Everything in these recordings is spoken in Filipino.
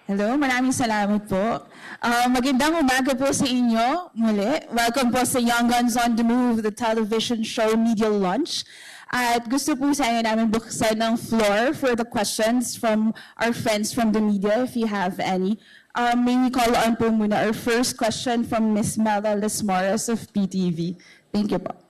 Hello, maraming salamat po. Magandang umaga po sa inyo muli. Welcome po sa Young Guns on the Move, the television show media launch. At gusto po sana namin buksan ng floor for the questions from our friends from the media, if you have any. May we call on po muna our first question from Ms. Mela Lesmoras of PTV. Thank you po.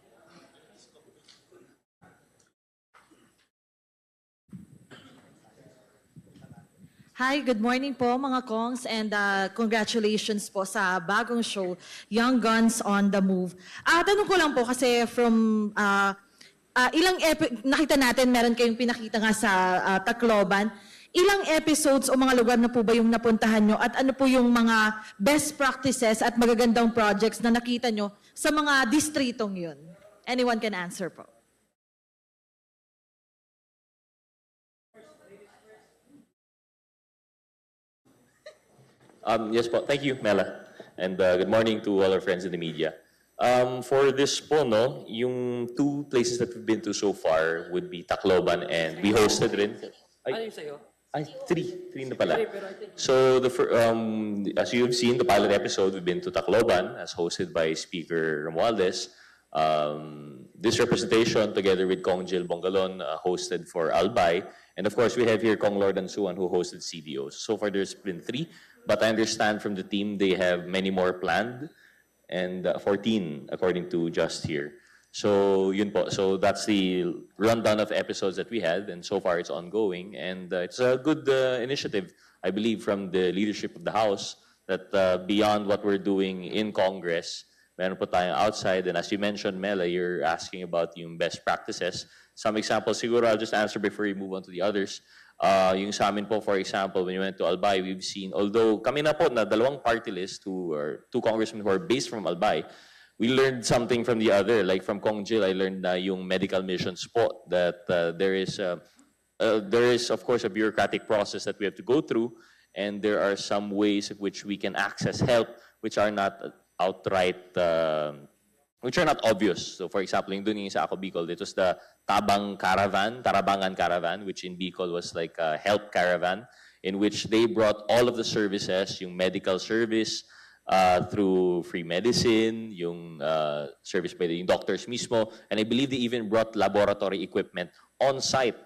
Hi, good morning po mga Kongs and congratulations po sa bagong show, Young Guns on the Move. Tanong ko lang po kasi from nakita natin, meron kayong pinakita nga sa Tacloban. Ilang episodes o mga lugar na po ba yung napuntahan nyo at ano po yung mga best practices at magagandang projects na nakita nyo sa mga distritong yun? Anyone can answer po. Yes po. Thank you, Mela. And good morning to all our friends in the media. For this po, no, yung two places that we've been to so far would be Tacloban and we hosted rin. Ano yung sa'yo? Three na pala. So, as you've seen, the pilot episode, we've been to Tacloban as hosted by Speaker Romualdez. This representation, together with Kong Jill Bongalon, hosted for Albay. And of course, we have here Kong Lord Ansuan, who hosted CDOs. So far, there's been 3. But I understand from the team they have many more planned, and 14 according to Just here. So yun po. So that's the rundown of episodes that we had, and so far it's ongoing. And it's a good initiative, I believe, from the leadership of the House that beyond what we're doing in Congress, meron po tayong outside. And as you mentioned, Mela, you're asking about yung best practices. Some examples, siguro I'll just answer before we move on to the others. Yung sa amin po, for example, when we went to Albay, we've seen, although kami na po na dalawang party list, two congressmen who are based from Albay, we learned something from the other. Like from Kong Jill, I learned na yung medical missions po, that there is, of course, a bureaucratic process that we have to go through, and there are some ways in which we can access help which are not outright which are not obvious. So for example, yung dun yung sa Ako Bicol, it was the Tarabangan Caravan, which in Bicol was like a help caravan, in which they brought all of the services, yung medical service, through free medicine, yung service by the doctors mismo, and I believe they even brought laboratory equipment on site.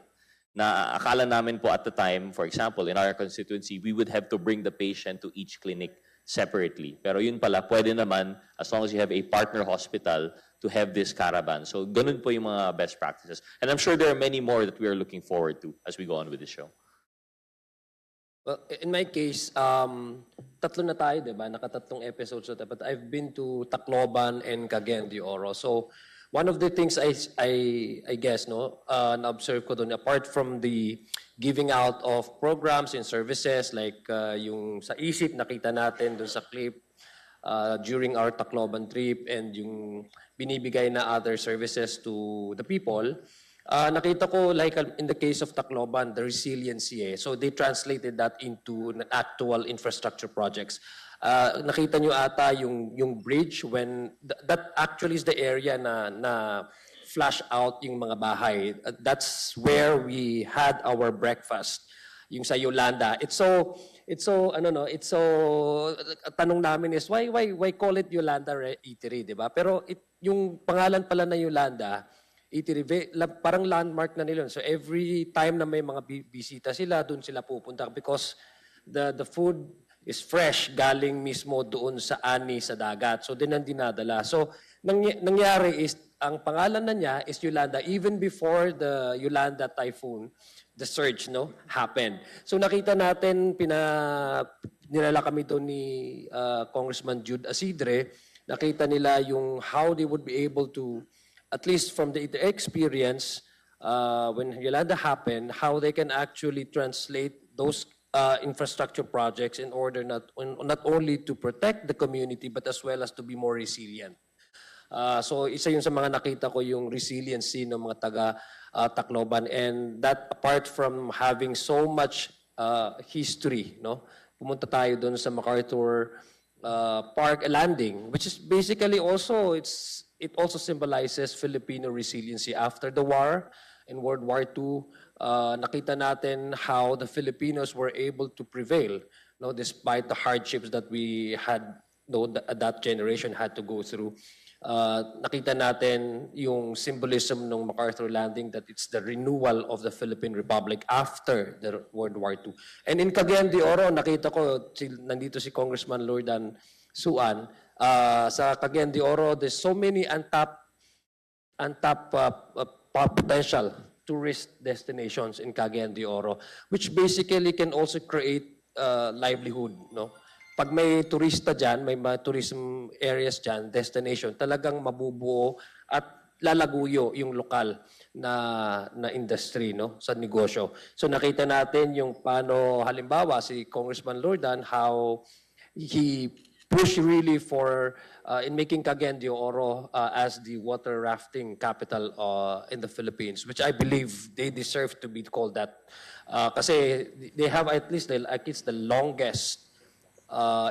Na akala namin po at the time, for example, in our constituency, we would have to bring the patient to each clinic separately. Pero yun pala, pwede naman, as long as you have a partner hospital, to have this caravan. So ganun po yung mga best practices. And I'm sure there are many more that we are looking forward to as we go on with the show. Well, in my case, tatlo na tayo, di ba? Nakatatlong episodes na tayo. But I've been to Tacloban and Cagayan de Oro. So one of the things I guess, no, na-observe ko doon, apart from the giving out of programs and services like yung sa ISIP, nakita natin doon sa clip during our Tacloban trip, and yung binibigay na other services to the people, nakita ko, like in the case of Tacloban, the resiliency. So they translated that into actual infrastructure projects. Nakita nyo ata yung bridge when that actually is the area na flash out yung mga bahay. That's where we had our breakfast. Yung sa Yolanda. It's so tanong namin is why call it Yolanda Eatery, di ba? Pero yung pangalan pala na Yolanda Eatery, parang landmark na nila. So every time na may mga bisita sila, doon sila pupunta because the food is fresh, galing mismo doon sa ani sa dagat. So din ang dinadala. So nangyari is, ang pangalan na niya is Yolanda even before the Yolanda typhoon, the surge, no, happened. So nakita natin, nilala kami doon ni Congressman Jude Asidre, nakita nila yung how they would be able to, at least from the experience, when Yolanda happened, how they can actually translate those infrastructure projects in order not only to protect the community but as well as to be more resilient. So isa yun sa mga nakita ko, yung resiliency ng mga taga Tacloban, and that apart from having so much history, no, pumunta tayo doon sa MacArthur Park Landing, which is basically also it also symbolizes Filipino resiliency after the war. In World War II, nakita natin how the Filipinos were able to prevail no, despite the hardships that we had, no, that generation had to go through. Nakita natin yung symbolism ng MacArthur Landing, that it's the renewal of the Philippine Republic after the World War II. And in Cagayan de Oro, nakita ko, nandito si Congressman Lordan Suan, sa Cagayan de Oro, there's so many untapped potential tourist destinations in Cagayan de Oro, which basically can also create livelihood, no? Pag may turista dyan, may mga tourism areas dyan, destination, talagang mabubuo at lalaguyo yung lokal na industry, no, sa negosyo. So nakita natin yung paano, halimbawa, si Congressman Lordan, how he pushed really for in making Cagayan de Oro as the water rafting capital in the Philippines, which I believe they deserve to be called that. Kasi they have at least the longest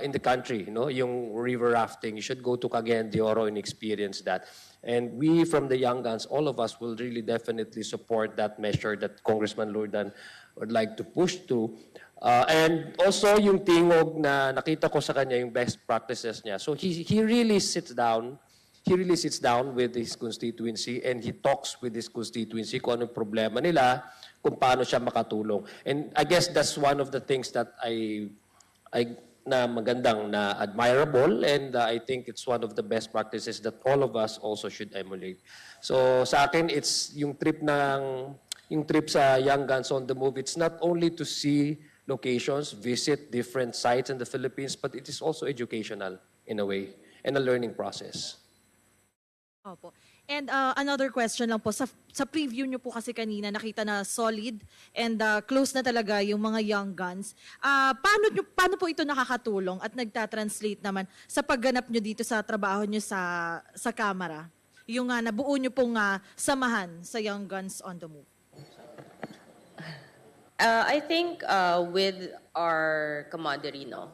in the country, no, yung river rafting. You should go to Cagayan de Oro and experience that. And we from the Young Guns, all of us will really definitely support that measure that Congressman Lordan would like to push to. And also yung tingog na nakita ko sa kanya, yung best practices niya. So he really sits down with his constituency and he talks with his constituency kung anong problema nila, kung paano siya makatulong. And I guess that's one of the things that I na magandang, na admirable, and I think it's one of the best practices that all of us also should emulate. So sa akin, it's yung trip sa Young Guns on the Move, it's not only to see locations, visit different sites in the Philippines, but it is also educational in a way, and a learning process. Opo. And another question lang po, sa preview nyo po kasi kanina, nakita na solid and close na talaga yung mga Young Guns. Paano po ito nakakatulong at nagtatranslate naman sa pagganap nyo dito sa trabaho nyo sa Kamara? Yung nabuo nyo pong samahan sa Young Guns on the Move. I think with our camaraderie, no,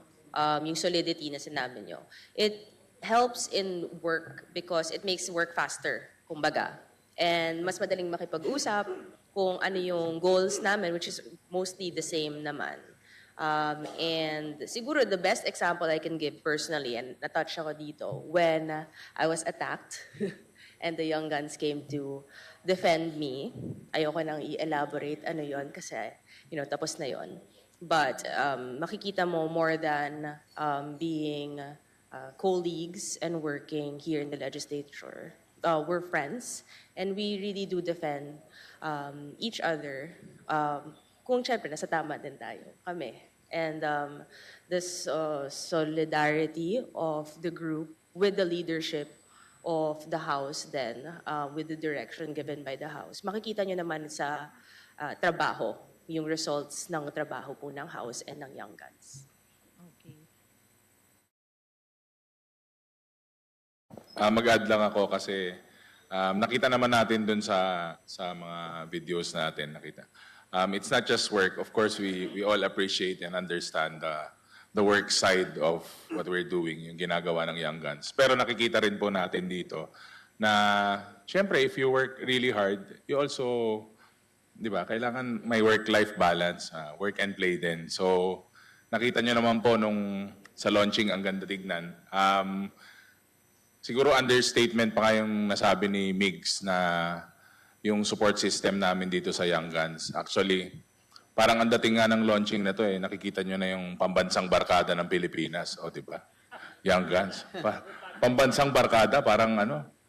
yung solidity na sinabi nyo, it helps in work because it makes work faster, kumbaga. And mas madaling makipag-usap kung ano yung goals namin, which is mostly the same naman. And siguro the best example I can give personally, and natouch ako dito, when I was attacked and the Young Guns came to defend me. Ayoko nang i-elaborate ano yon kasi, tapos na yon. But makikita mo more than being colleagues and working here in the legislature. We're friends and we really do defend each other. Kung syempre, nasa tama din tayo, kami. And this solidarity of the group with the leadership of the House then, with the direction given by the House. Makikita nyo naman sa trabaho, yung results ng trabaho po ng House and ng Young Guns. Mag-add lang ako kasi nakita naman natin dun sa mga videos natin. Nakita. It's not just work. Of course, we all appreciate and understand the work side of what we're doing, yung ginagawa ng Young Guns. Pero nakikita rin po natin dito na, syempre, if you work really hard, you also, di ba, kailangan may work-life balance, work and play din. So, nakita nyo naman po nung sa launching, ang ganda tignan. Siguro understatement pa kayong nasabi ni Migs na yung support system namin dito sa Young Guns. Actually, parang ang dating nga ng launching na to nakikita nyo na yung pambansang barkada ng Pilipinas. O, di ba? Young Guns. Pambansang barkada, parang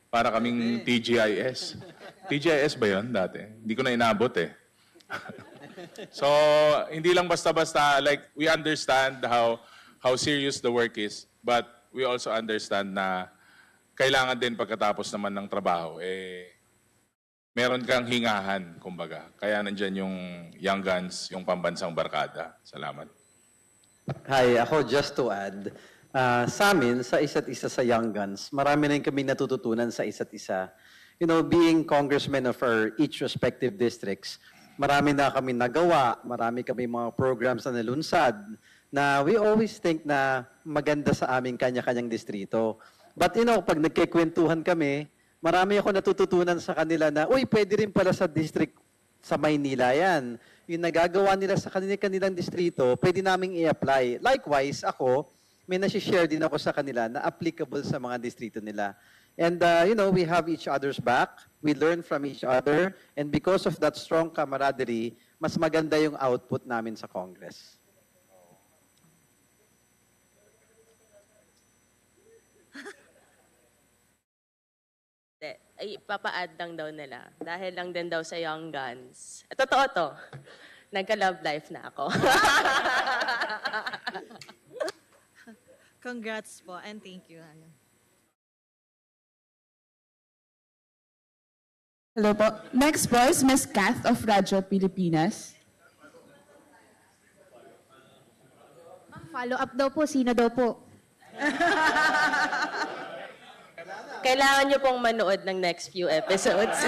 para kaming TGIS. TGIS ba yun dati? Hindi ko na inabot So, hindi lang basta-basta, like, we understand how serious the work is, but we also understand na kailangan din pagkatapos naman ng trabaho, meron kang hingahan, kumbaga. Kaya nandyan yung Young Guns, yung pambansang barkada. Salamat. Hi, ako just to add, sa amin, sa isa't isa sa Young Guns, marami na kami natututunan sa isa't isa. Being congressmen of our each respective districts, marami na kami nagawa, marami kami mga programs na nalunsad, na we always think na maganda sa aming kanya-kanyang distrito. But pag nagkikwentuhan kami, marami ako natututunan sa kanila na, uy, pwede rin pala sa District sa Maynila yan. Yung nagagawa nila sa kanilang distrito, pwede naming i-apply. Likewise, ako, may nasi-share din ako sa kanila na applicable sa mga distrito nila. And, we have each other's back. We learn from each other. And because of that strong camaraderie, mas maganda yung output namin sa Congress. Ay, papa-add lang daw nila. Dahil lang din daw sa Young Guns. Totoo to. Nagka-love life na ako. Congrats po and thank you. Hello po. Next po is Ms. Kath of Radyo Pilipinas. Follow up daw po, sino daw po? Kailangan nyo pong manood ng next few episodes.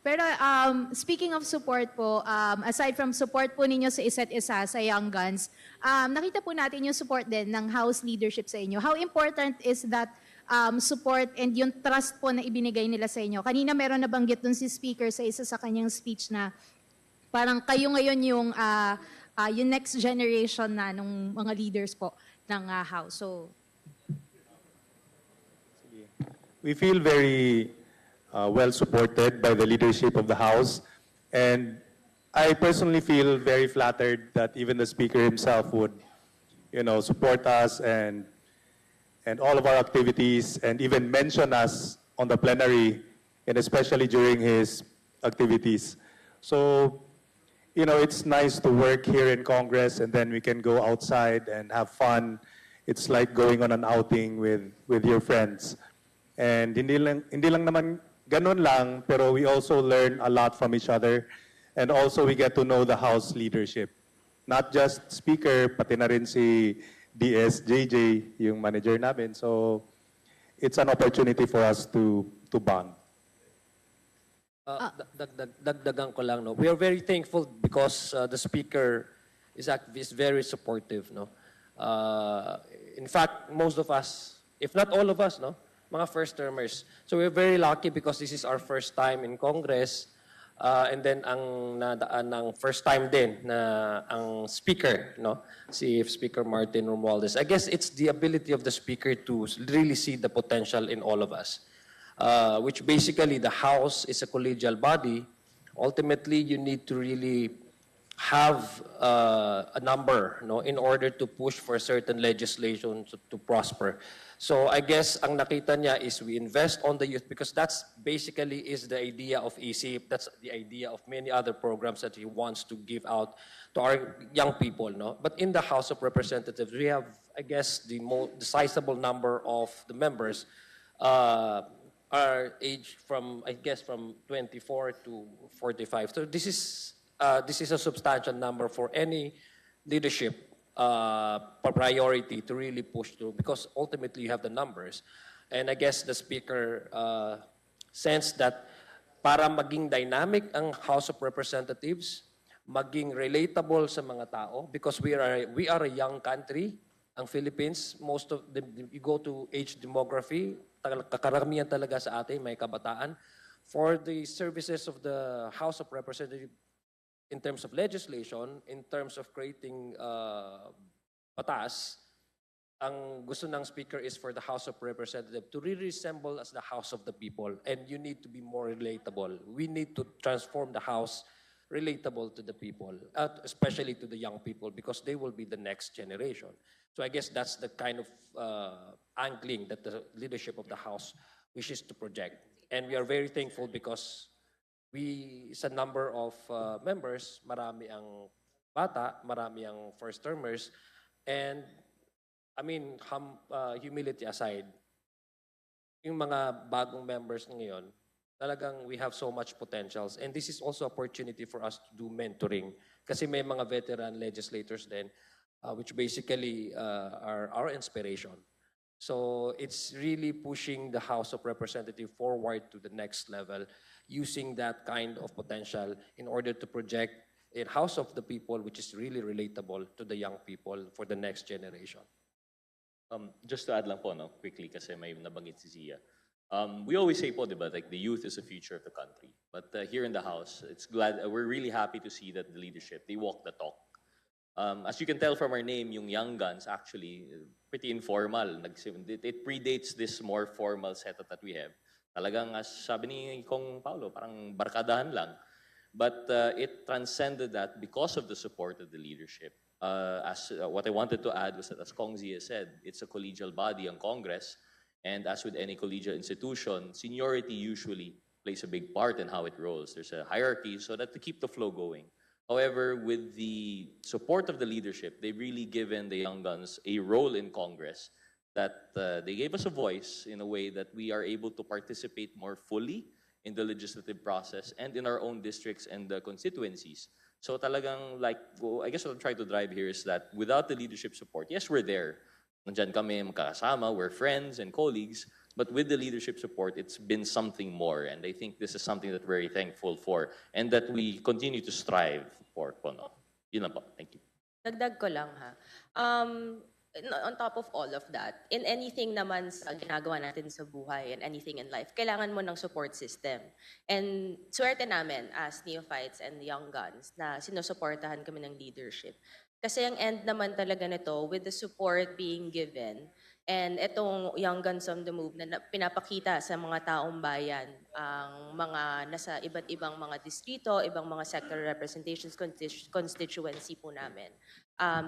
Pero speaking of support po, aside from support po ninyo sa isa't isa sa Young Guns, nakita po natin yung support din ng House leadership sa inyo. How important is that support and yung trust po na ibinigay nila sa inyo? Kanina meron nabanggit dun si Speaker sa isa sa kanyang speech na parang kayo ngayon yung next generation na ng mga leaders po ng House. So, we feel very well supported by the leadership of the House, and I personally feel very flattered that even the Speaker himself would, support us and all of our activities, and even mention us on the plenary, and especially during his activities. So, it's nice to work here in Congress, and then we can go outside and have fun. It's like going on an outing with your friends. And hindi lang naman ganun lang, pero we also learn a lot from each other. And also we get to know the House leadership. Not just Speaker, pati na rin si DSJJ, yung manager namin. So it's an opportunity for us to bond. Dagdagan ko lang, no? We are very thankful because the Speaker is very supportive, no? In fact, most of us, if not all of us, no, mga first-termers. So we're very lucky because this is our first time in Congress, and then ang nadaan ng first time din na ang Speaker, no, si Speaker Martin Romualdez. I guess it's the ability of the Speaker to really see the potential in all of us. Which basically the House is a collegial body. Ultimately, you need to really have a number, no, in order to push for certain legislation to prosper. So I guess ang nakita niya is we invest on the youth because that's basically is the idea of ECIP. That's the idea of many other programs that he wants to give out to our young people, no. But in the House of Representatives, we have, I guess, the sizable number of the members are aged from, I guess, from 24 to 45. So this is a substantial number for any leadership priority to really push through because ultimately you have the numbers. And I guess the Speaker sensed that para maging dynamic ang House of Representatives, maging relatable sa mga tao because we are a young country. Ang Philippines, most of you go to age demography, kakaramihan talaga sa atin, may kabataan. For the services of the House of Representatives, in terms of legislation, in terms of creating batas, ang gusto ng Speaker is for the House of Representatives to really resemble as the House of the people. And you need to be more relatable. We need to transform the House relatable to the people, especially to the young people, because they will be the next generation. So I guess that's the kind of angling that the leadership of the House wishes to project. And we are very thankful because sa number of members, marami ang bata, marami ang first-termers, and I mean, humility aside, yung mga bagong members ngayon, talagang we have so much potentials. And this is also opportunity for us to do mentoring. Kasi may mga veteran legislators din, which basically are our inspiration. So it's really pushing the House of Representatives forward to the next level, using that kind of potential in order to project a House of the People which is really relatable to the young people for the next generation. Just to add lang po, no, quickly, kasi may nabanggit si Zia. We always say po, diba, like the youth is the future of the country. But here in the House, we're really happy to see that the leadership, they walk the talk. As you can tell from our name, yung Young Guns, actually, pretty informal. It predates this more formal setup that we have. Talagang, as sabi ni Kong Paulo, parang barkadahan lang. But it transcended that because of the support of the leadership. What I wanted to add was that, as Kong Zia said, it's a collegial body, ang Congress. And as with any collegial institution, seniority usually plays a big part in how it rolls. There's a hierarchy so that to keep the flow going. However, with the support of the leadership, they've really given the Young Guns a role in Congress that they gave us a voice in a way that we are able to participate more fully in the legislative process and in our own districts and the constituencies. So talagang I guess what I'm trying to drive here is that without the leadership support, yes, we're there. Nandyan kami magkakasama, we're friends and colleagues, but with the leadership support, it's been something more. And I think this is something that we're very thankful for and that we continue to strive for. Yun lang po. Thank you. Dagdag ko lang ha. On top of all of that, in anything naman sa ginagawa natin sa buhay and anything in life, kailangan mo ng support system. And swerte namin as neophytes and young guns na sinusuportahan kami ng leadership. Kasi ang end naman talaga nito, with the support being given, and itong Young Guns on the Move na pinapakita sa mga taong bayan, ang mga nasa iba't ibang mga distrito, ibang mga sector representations, constituency po namin.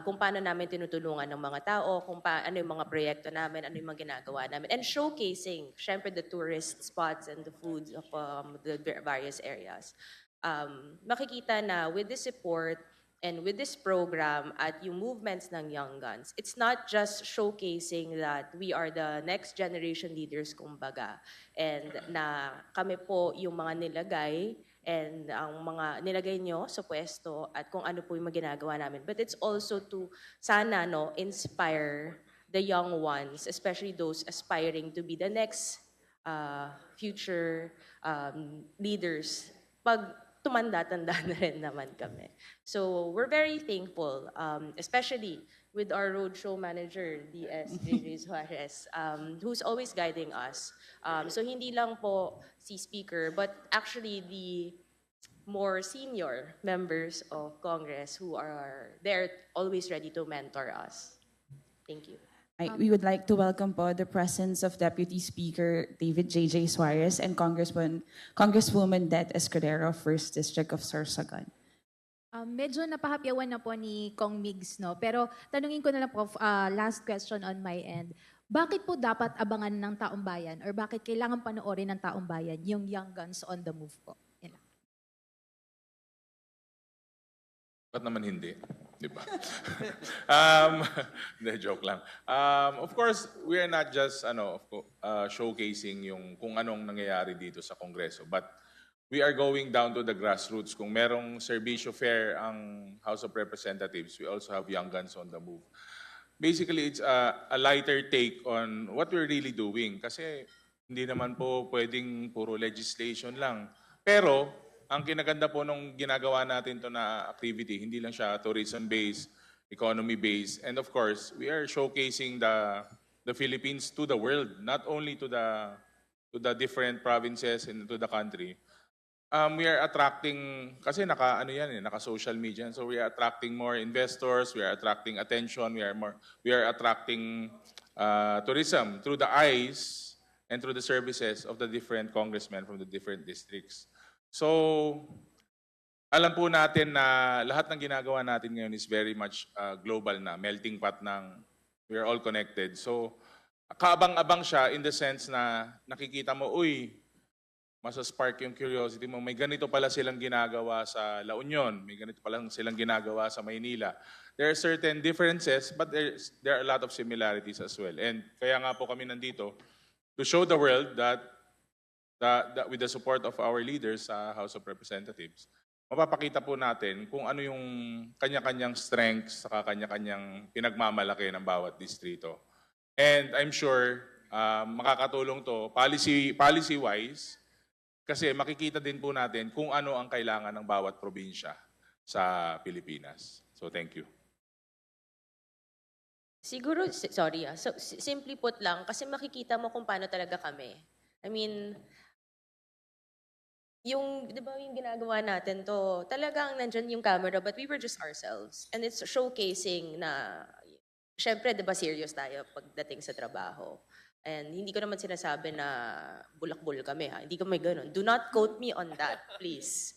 Kung paano namin tinutulungan ng mga tao, ano yung mga proyekto namin, ano yung mga ginagawa namin, and showcasing, syempre, the tourist spots and the foods of the various areas. Makikita na with the support, and with this program at yung movements ng Young Guns, it's not just showcasing that we are the next generation leaders, kumbaga, and na kami po yung mga nilagay and ang mga nilagay nyo sa pwesto at kung ano po yung mga ginagawa namin. But it's also to sana inspire the young ones, especially those aspiring to be the next future leaders. Pag tumanda-tanda na rin naman kami. So we're very thankful, especially with our roadshow manager, DS JJ Suarez, who's always guiding us. So hindi lang po si Speaker, but actually the more senior members of Congress who are there always ready to mentor us. Thank you. We would like to welcome po the presence of Deputy Speaker David J.J. Suarez and Congresswoman Det Escudero, 1st District of Sorsogon. Medyo napahapyawan na po ni Kong Migs, no? Pero tanungin ko na lang po, last question on my end. Bakit po dapat abangan ng taong bayan or bakit kailangan panoorin ng taong bayan yung Young Guns on the Move po? Yan lang. Ba't naman hindi? Di ba? Hindi, joke lang. Of course, we are not just showcasing yung kung anong nangyayari dito sa Kongreso, but we are going down to the grassroots. Kung merong serbisyo fair ang House of Representatives, we also have Young Guns on the Move. Basically, it's a lighter take on what we're really doing. Kasi hindi naman po pwedeng puro legislation lang. Pero, ang kinaganda po nung ginagawa natin to na activity, hindi lang siya tourism-based, economy-based, and of course, we are showcasing the Philippines to the world, not only to the different provinces and to the country. We are attracting, kasi naka-social media, so we are attracting more investors, we are attracting attention, we are attracting tourism through the eyes and through the services of the different congressmen from the different districts. So, alam po natin na lahat ng ginagawa natin ngayon is very much global na, melting pot ng we are all connected. So, kaabang-abang siya in the sense na nakikita mo, masa-spark yung curiosity mo. May ganito pala silang ginagawa sa La Union, may ganito pala silang ginagawa sa Maynila. There are certain differences, but there are a lot of similarities as well. And kaya nga po kami nandito to show the world that with the support of our leaders sa House of Representatives, mapapakita po natin kung ano yung kanya-kanyang strengths sa kanya-kanyang pinagmamalaki ng bawat distrito. And I'm sure makakatulong to policy-wise kasi makikita din po natin kung ano ang kailangan ng bawat probinsya sa Pilipinas. So thank you. Siguro, sorry so, simply put lang, kasi makikita mo kung paano talaga kami. I mean, yung, di ba yung ginagawa natin to, talagang nandyan yung camera, but we were just ourselves. And it's showcasing na, syempre, di ba serious tayo pagdating sa trabaho. And hindi ko naman sinasabi na bulak-bul kami, ha? Hindi kami ganun. Do not quote me on that, please.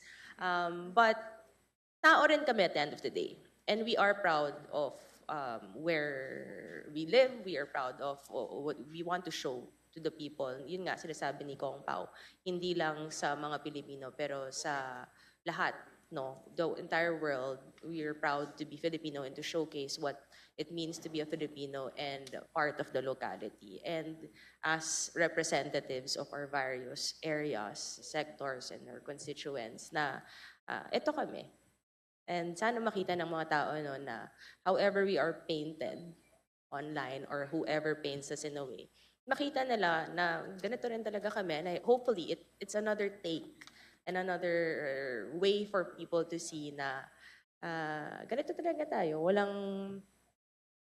But tao rin kami at the end of the day. And we are proud of where we live. We are proud of what we want to show to the people. Yun nga, sinasabi ni Kong Pao, hindi lang sa mga Pilipino, pero sa lahat, no? The entire world, we are proud to be Filipino and to showcase what it means to be a Filipino and part of the locality. And as representatives of our various areas, sectors, and our constituents, na ito kami. And sana makita ng mga tao no, na however we are painted online or whoever paints us in a way, makita nila na ganito rin talaga kami. And hopefully, it's another take and another way for people to see na ganito talaga tayo. Walang,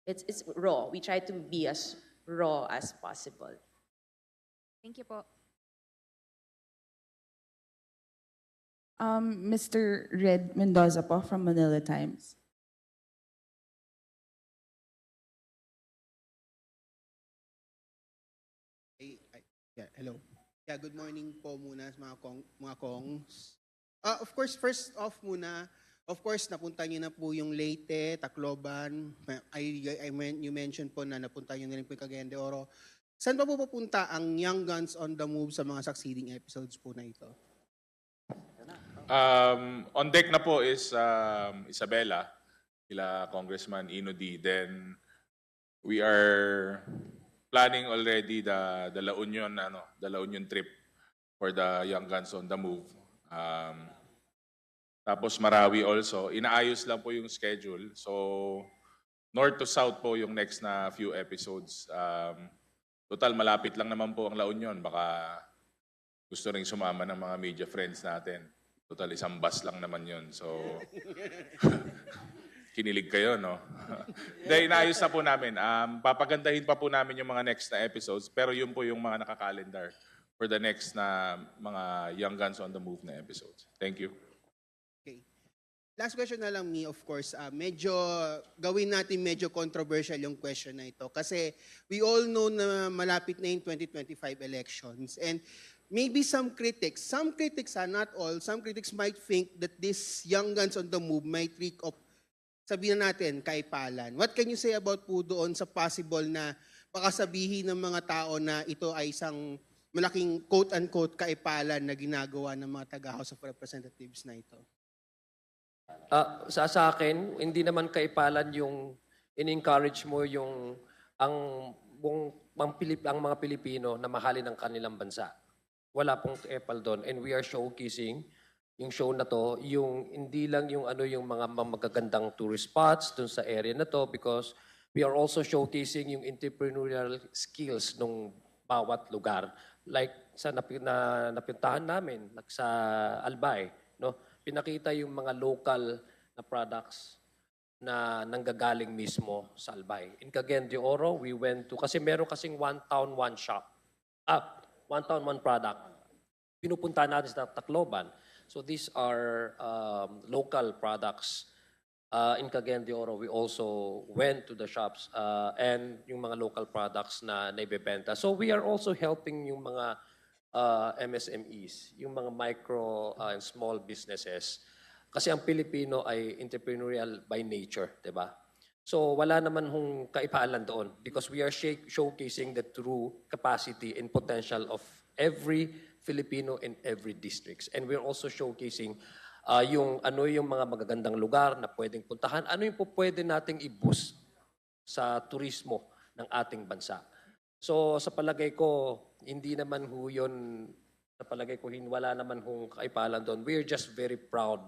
it's raw. We try to be as raw as possible. Thank you po. Mr. Red Mendoza po from Manila Times. Yeah, hello. Yeah, good morning po muna sa mga kongs. Of course, first off muna, of course, napunta niyo na po yung Leyte, Tacloban. You mentioned po na napunta niyo na rin po yung Cagayan de Oro. Saan pa po pupunta ang Young Guns on the Move sa mga succeeding episodes po na ito? On deck na po is Isabela, kila Congressman Ino D. Then we are planning already the La Union trip for the Young Guns on the Move. Tapos Marawi also. Inaayos lang po yung schedule. So north to south po yung next na few episodes. Total malapit lang naman po ang La Union. Baka gusto ring sumama ng mga media friends natin. Total isang bus lang naman yun. So kinilig kayo, no? Dahil inaayos na po namin. Papagandahin pa po namin yung mga next na episodes, pero yun po yung mga nakakalendar for the next na mga Young Guns on the Move na episodes. Thank you. Okay. Last question na lang me, of course. Gawin natin medyo controversial yung question na ito. Kasi we all know na malapit na yung 2025 elections. And maybe some critics, not all, some critics might think that this Young Guns on the Move might reek of, sabihin natin, kaipalan. What can you say about po doon sa possible na baka sabihin ng mga tao na ito ay isang malaking quote-unquote kaipalan na ginagawa ng mga taga-House of Representatives na ito? Sa akin, hindi naman kaipalan yung in-encourage mo yung ang mga Pilipino na mahalin ang kanilang bansa. Wala pong epal doon. And we are showcasing yung show na to, yung hindi lang yung yung mga magagandang tourist spots dun sa area na to, because we are also showcasing yung entrepreneurial skills ng bawat lugar. Like sa napuntahan namin, like sa Albay, no? Pinakita yung mga local na products na nanggagaling mismo sa Albay. In Cagayan de Oro, we went to, kasi meron kasing one town, one shop. One town, one product. Pinupunta natin sa Tacloban. So these are local products. In Cagayan de Oro, we also went to the shops and yung mga local products na naibebenta. So we are also helping yung mga MSMEs, yung mga micro and small businesses. Kasi ang Pilipino ay entrepreneurial by nature, di ba? So wala naman hong kaipalan doon because we are showcasing the true capacity and potential of every Filipino in every districts. And we're also showcasing yung mga magagandang lugar na pwedeng puntahan, ano yung pwede nating i-boost sa turismo ng ating bansa. So sa palagay ko, hindi naman ho yun, sa palagay ko, wala naman hong kaipalan doon. We're just very proud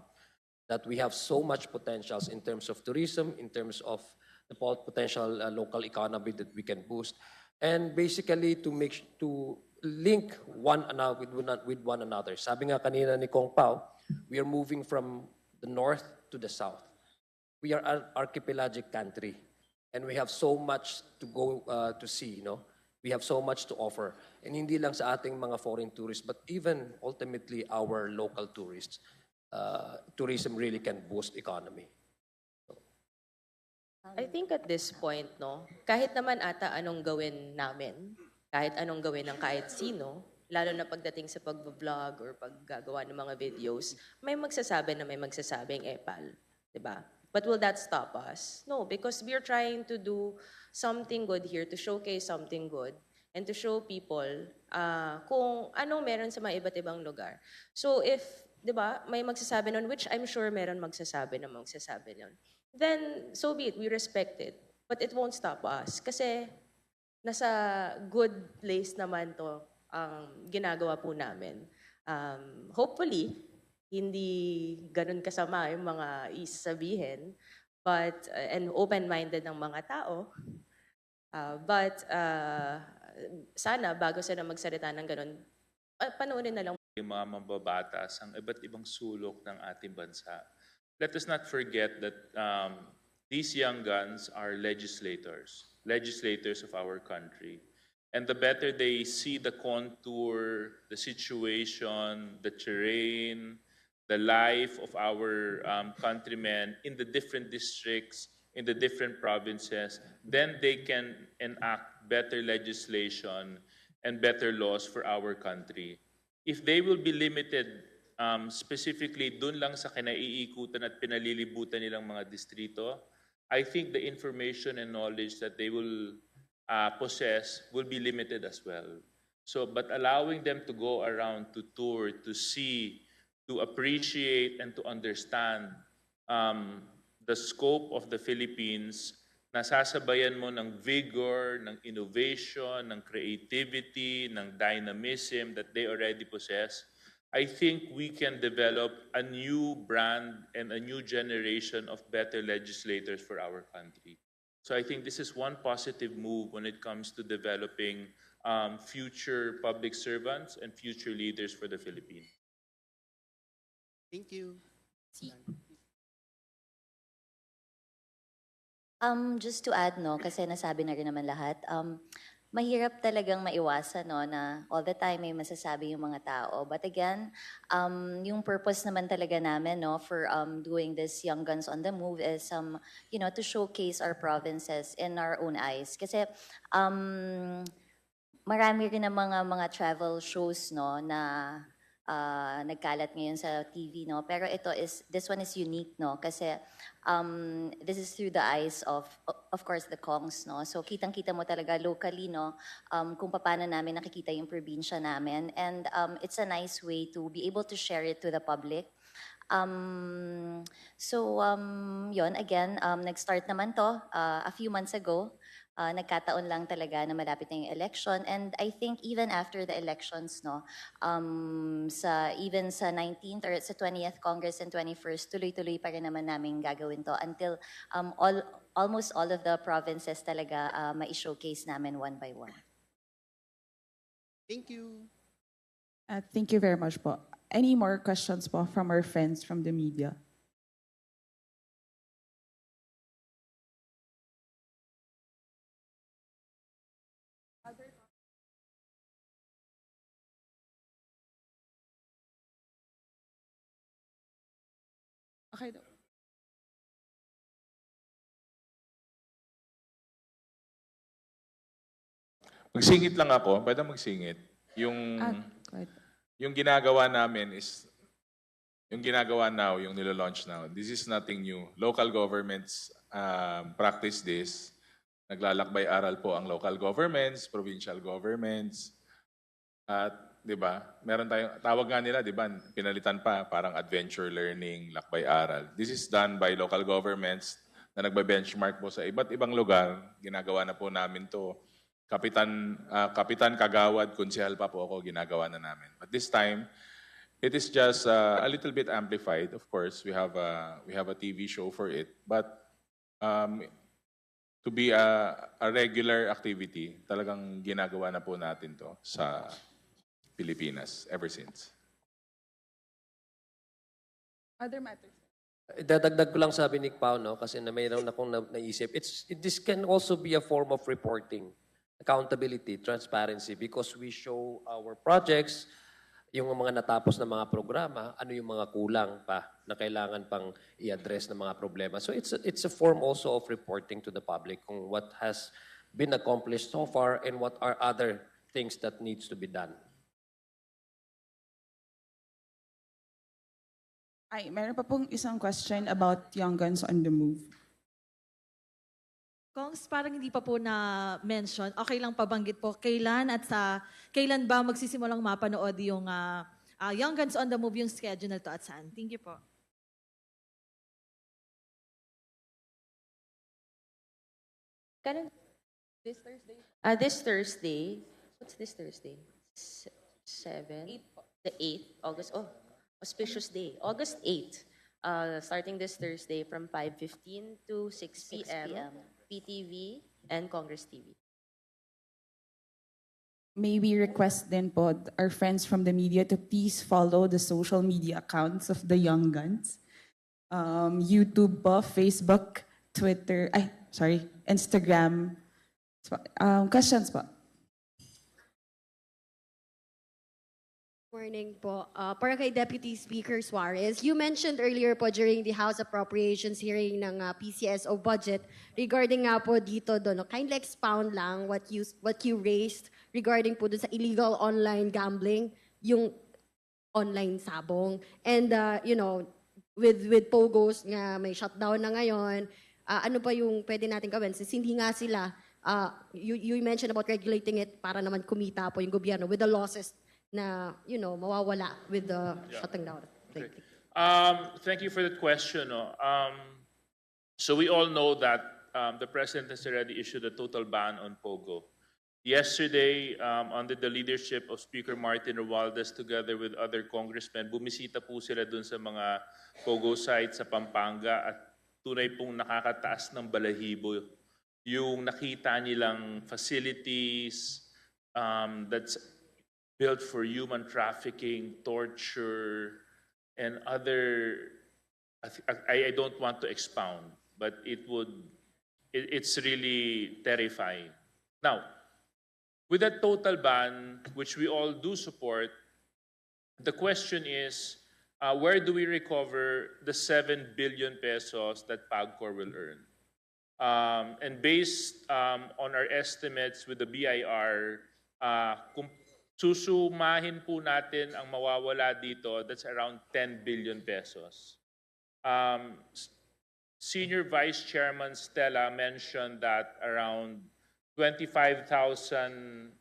that we have so much potentials in terms of tourism, in terms of the potential local economy that we can boost. And basically to link one another with one another. Sabi nga kanina ni Kong Pao, we are moving from the north to the south. We are an archipelagic country and we have so much to go to see, no? We have so much to offer. And hindi lang sa ating mga foreign tourists, but even ultimately our local tourists. Tourism really can boost economy. I think at this point, no, kahit naman ata anong gawin namin, kahit anong gawin ng kahit sino, lalo na pagdating sa pag-vlog or paggagawa ng mga videos, may magsasabi na may magsasabing epal, di ba? But will that stop us? No, because we're trying to do something good here, to showcase something good, and to show people kung anong meron sa mga iba't ibang lugar. So if, di ba, may magsasabi nun, which I'm sure meron magsasabi nun, then so be it, we respect it. But it won't stop us. Kasi nasa good place naman to ang ginagawa po namin. Hopefully, hindi ganun kasama yung mga isasabihin, but, and open-minded ng mga tao. But sana, bago sila magsalita ng ganun, panoorin na lang. Yung mga mambabatas ang iba't ibang sulok ng ating bansa. Let us not forget that these young guns are legislators of our country. And the better they see the contour, the situation, the terrain, the life of our countrymen in the different districts, in the different provinces, then they can enact better legislation and better laws for our country. If they will be limited specifically dun lang sa kinaiikutan at pinalilibutan nilang mga distrito, I think the information and knowledge that they will possess will be limited as well. So, but allowing them to go around, to tour, to see, to appreciate, and to understand the scope of the Philippines, nasasabayan mo ng vigor, ng innovation, ng creativity, ng dynamism that they already possess, I think we can develop a new brand and a new generation of better legislators for our country. So I think this is one positive move when it comes to developing future public servants and future leaders for the Philippines. Thank you. Just to add, no, kasi nasabi na rin naman lahat, mahirap talagang maiwasan, no, na all the time may masasabi yung mga tao. But again, yung purpose naman talaga namin, no, for doing this Young Guns on the Move is, you know, to showcase our provinces in our own eyes. Kasi marami rin ng mga travel shows, no, na nagkalat ngayon sa TV, no? Pero this one is unique, no? Kasi this is through the eyes of course, the Kongs, no? So kitang-kita mo talaga locally, no? Kung paano namin nakikita yung probinsya namin. And it's a nice way to be able to share it to the public. Yun, again, nag-start naman to a few months ago. Nagkataon lang talaga na malapit na yung election, and I think even after the elections, no, even sa 19th or sa 20th Congress and 21st, tuloy-tuloy pa rin naman namin gagawin to until almost all of the provinces talaga ma-showcase namin one by one. Thank you. Thank you very much po. Any more questions po from our friends from the media? Okay. Magsingit lang ako. Pwede magsingit. Yung ginagawa namin is, yung ginagawa now, yung nilo-launch now, this is nothing new. Local governments practice this. Naglalakbay-aral po ang local governments, provincial governments. At, di ba, meron tayong, tawag nga nila, di ba, pinalitan pa, parang adventure learning, lakbay-aral. This is done by local governments na nagbe-benchmark po sa iba't ibang lugar. Ginagawa na po namin to. Kapitan Kagawad, konsehal pa po ako, ginagawa na namin. But this time, it is just a little bit amplified. Of course, we have a TV show for it. But to be a regular activity, talagang ginagawa na po natin to sa Pilipinas ever since. Other matters? Dadagdag ko lang sabi ni Pao, no, kasi na mayroon akong naisip. This can also be a form of reporting. accountability, transparency, because we show our projects, yung mga natapos na mga programa, ano yung mga kulang pa na kailangan pang i-address ng mga problema. So it's a form also of reporting to the public kung what has been accomplished so far and what are other things that needs to be done. Ay, meron pa pong isang question about Young Guns on the Move. Kongs, parang hindi pa po na-mention. Okay lang pabanggit po, kailan at kailan ba magsisimulang mapanood yung Young Guns on the Move, yung schedule na to at saan? Thank you po. This Thursday? This Thursday. What's this Thursday? 7? The 8th, August. Oh, auspicious day. August 8th. Starting this Thursday from 5:15 to 6 p.m. PTV and Congress TV. May we request din po our friends from the media to please follow the social media accounts of the Young Guns. YouTube po, Facebook, Twitter, Instagram. Questions po? Morning po. Para kay Deputy Speaker Suarez, you mentioned earlier po during the House Appropriations hearing ng PCSO budget regarding nga po dito doon. Kindly expound lang what you raised regarding po doon sa illegal online gambling, yung online sabong. And with Pogos nga may shutdown na ngayon, ano pa yung pwede natin gawin? Since hindi nga sila, you mentioned about regulating it para naman kumita po yung gobyerno with the losses na, mawawala with the shutting down. Thank you. Thank you for that question. So we all know that the President has already issued a total ban on POGO. Yesterday, under the leadership of Speaker Martin Romualdez together with other congressmen, bumisita po sila dun sa mga POGO sites sa Pampanga at tunay pong nakakataas ng balahibo yung nakita nilang facilities that's built for human trafficking, torture, and other. I don't want to expound, but it's really terrifying. Now, with that total ban, which we all do support, the question is, where do we recover the 7 billion pesos that PAGCOR will earn? And based on our estimates with the BIR, kung susumahin po natin ang mawawala dito, that's around 10 billion pesos. Senior Vice Chairman Stella mentioned that around 25,000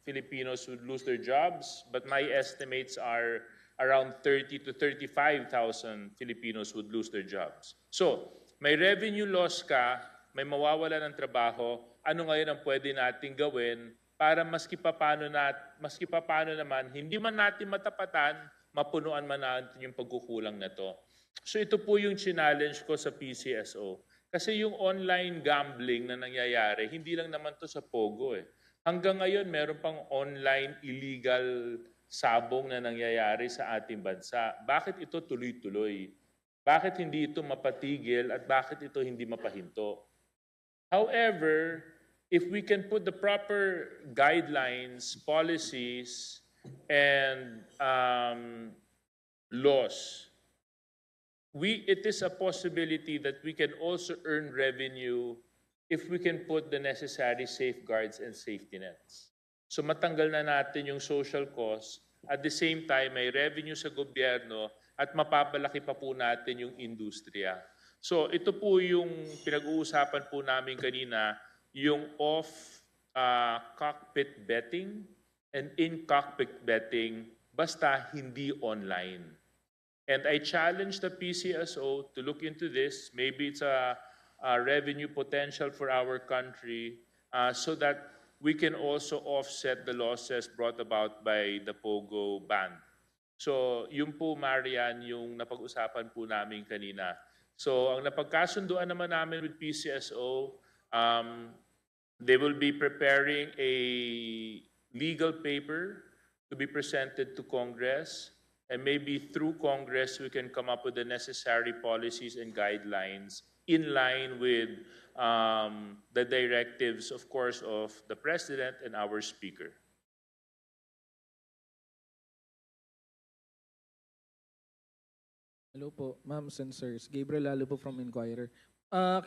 Filipinos would lose their jobs, but my estimates are around 30 to 35,000 Filipinos would lose their jobs. So, may revenue loss ka, may mawawala ng trabaho, ano ngayon ang pwede nating gawin para maski papaano naman, hindi man natin matapatan, mapunuan man natin yung pagkukulang na to. So ito po yung challenge ko sa PCSO. Kasi yung online gambling na nangyayari, hindi lang naman to sa Pogo eh. Hanggang ngayon, meron pang online illegal sabong na nangyayari sa ating bansa. Bakit ito tuloy-tuloy? Bakit hindi ito mapatigil at bakit ito hindi mapahinto? However, if we can put the proper guidelines, policies, and laws, it is a possibility that we can also earn revenue if we can put the necessary safeguards and safety nets. So matanggal na natin yung social cost, at the same time may revenue sa gobyerno at mapapalaki pa po natin yung industriya. So ito po yung pinag-uusapan po namin kanina, yung off-cockpit betting and in-cockpit betting, basta hindi online. And I challenge the PCSO to look into this. Maybe it's a revenue potential for our country so that we can also offset the losses brought about by the POGO ban. So yun po, Marian, yung napag-usapan po namin kanina. So ang napagkasunduan naman namin with PCSO, they will be preparing a legal paper to be presented to Congress. And maybe through Congress, we can come up with the necessary policies and guidelines in line with the directives, of course, of the President and our Speaker. Hello po, ma'ams and sirs. Gabriel Lalo po from Inquirer.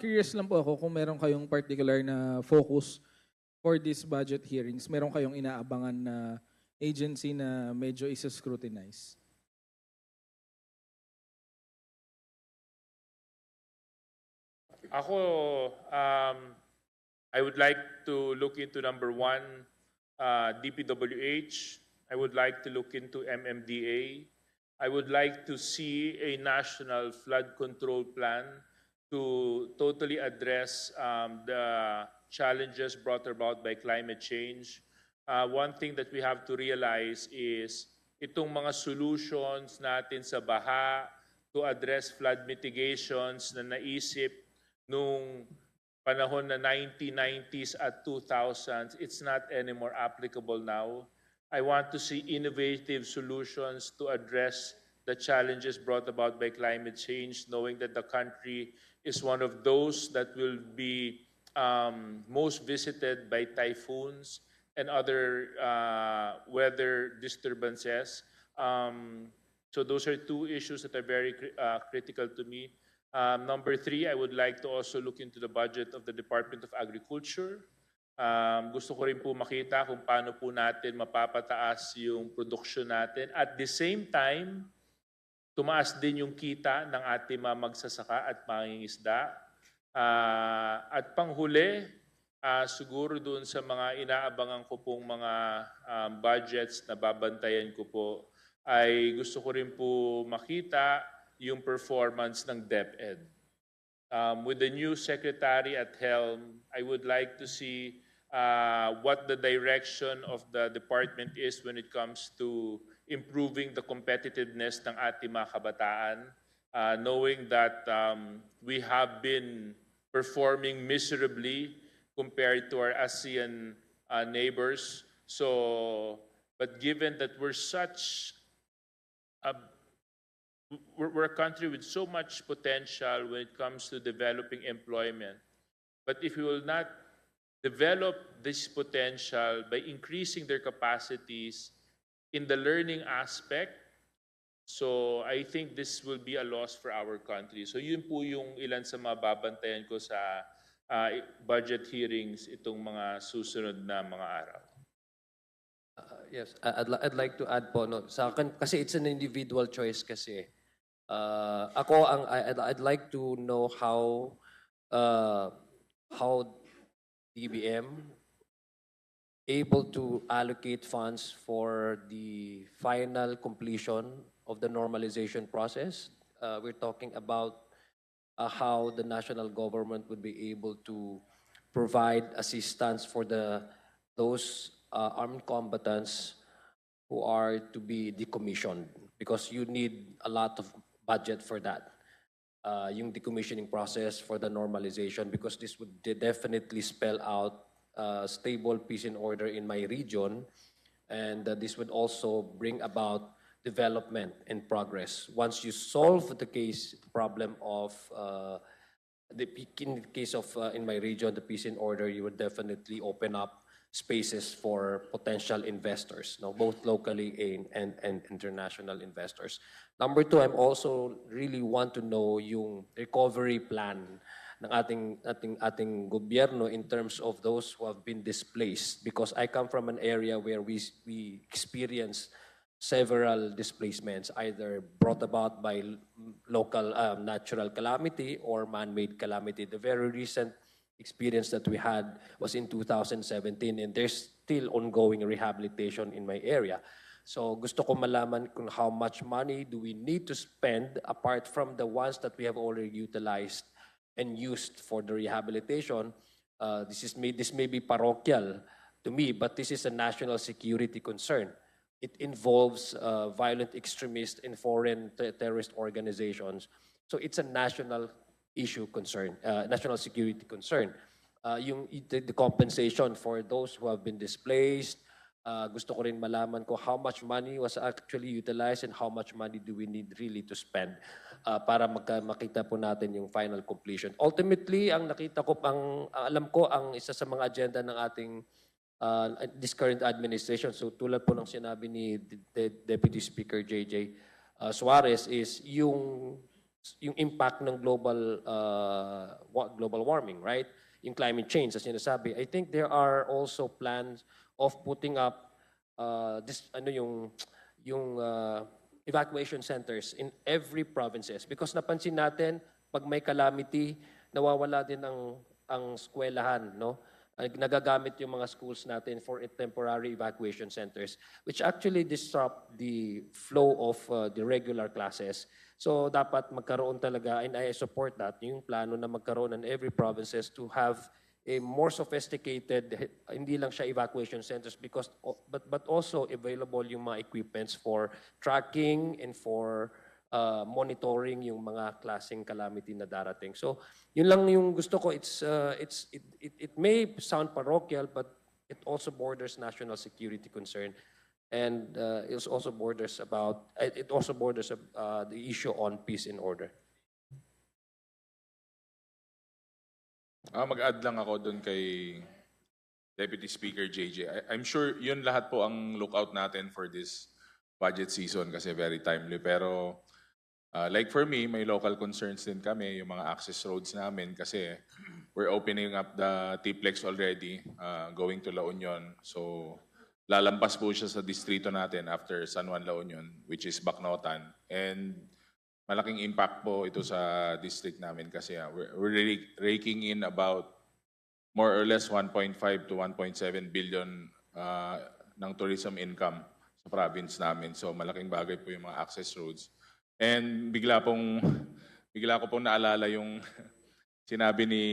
Curious lang po ako kung meron kayong particular na focus for these budget hearings. Meron kayong inaabangan na agency na medyo isa-scrutinize? Ako, I would like to look into number one, DPWH. I would like to look into MMDA. I would like to see a national flood control plan to totally address the challenges brought about by climate change. One thing that we have to realize is itong mga solutions natin sa baha to address flood mitigations na naisip nung panahon na 1990s at 2000s, it's not anymore applicable now. I want to see innovative solutions to address the challenges brought about by climate change, knowing that the country is one of those that will be most visited by typhoons and other weather disturbances. So those are two issues that are very critical to me. Number three, I would like to also look into the budget of the Department of Agriculture. Gusto ko rin po makita kung paano po natin mapapataas yung production natin. At the same time, tumaas din yung kita ng ating mga magsasaka at mangingisda. At panghuli, siguro doon sa mga inaabangan ko pong mga budgets na babantayan ko po, ay gusto ko rin po makita yung performance ng DepEd. With the new secretary at helm, I would like to see what the direction of the department is when it comes to improving the competitiveness ng ating mga kabataan, knowing that we have been performing miserably compared to our ASEAN neighbors. So, but given that we're a country with so much potential when it comes to developing employment. But if we will not develop this potential by increasing their capacities in the learning aspect, so I think this will be a loss for our country. So yun po yung ilan sa mga babantayan ko sa budget hearings itong mga susunod na mga araw. Yes, I'd like to add po, no, sa akin, kasi it's an individual choice kasi. I'd like to know how DBM able to allocate funds for the final completion of the normalization process. We're talking about how the national government would be able to provide assistance for those armed combatants who are to be decommissioned, because you need a lot of budget for that. Yung decommissioning process for the normalization, because this would definitely spell out stable peace and order in my region, and this would also bring about development and progress. Once you solve the problem of in the case of in my region, the peace and order, you would definitely open up spaces for potential investors, no, both locally and international investors. Number two, I'm also really want to know yung recovery plan ng ating gobyerno in terms of those who have been displaced, because I come from an area where we experience several displacements, either brought about by local natural calamity or man-made calamity. The very recent experience that we had was in 2017, and there's still ongoing rehabilitation in my area. So gusto ko malaman kung how much money do we need to spend apart from the ones that we have already utilized and used for the rehabilitation. This may be parochial to me, but this is a national security concern. It involves violent extremists and foreign terrorist organizations. So it's a national issue concern, national security concern. The compensation for those who have been displaced, Gusto ko rin malaman ko how much money was actually utilized and how much money do we need really to spend para makita po natin yung final completion. Ultimately, ang nakita ko, alam ko, ang isa sa mga agenda ng ating this current administration, so tulad po ng sinabi ni Deputy Speaker JJ Suarez, is yung impact ng global warming, right? Yung climate change, as sinasabi. I think there are also plans of putting up evacuation centers in every provinces, because napansin natin pag may calamity, nawawala din ang eskwelahan, no? Nagagamit yung mga schools natin for temporary evacuation centers, which actually disrupt the flow of the regular classes. So dapat magkaroon talaga, and I support that, yung plano na magkaroon in every provinces to have a more sophisticated, hindi lang siya evacuation centers, but also available yung mga equipments for tracking and for monitoring yung mga klaseng calamity na darating. So yun lang yung gusto ko. It may sound parochial, but it also borders national security concern, and it also borders the issue on peace and order. Mag-add lang ako doon kay Deputy Speaker JJ. I'm sure yun lahat po ang lookout natin for this budget season kasi very timely. Pero like for me, may local concerns din kami, yung mga access roads namin kasi we're opening up the T-Plex already, going to La Union. So lalampas po siya sa distrito natin after San Juan La Union, which is Bacnotan. And malaking impact po ito sa district namin kasi we're raking in about more or less 1.5 to 1.7 billion ng tourism income sa province namin. So malaking bagay po yung mga access roads. And bigla ko pong naalala yung sinabi ni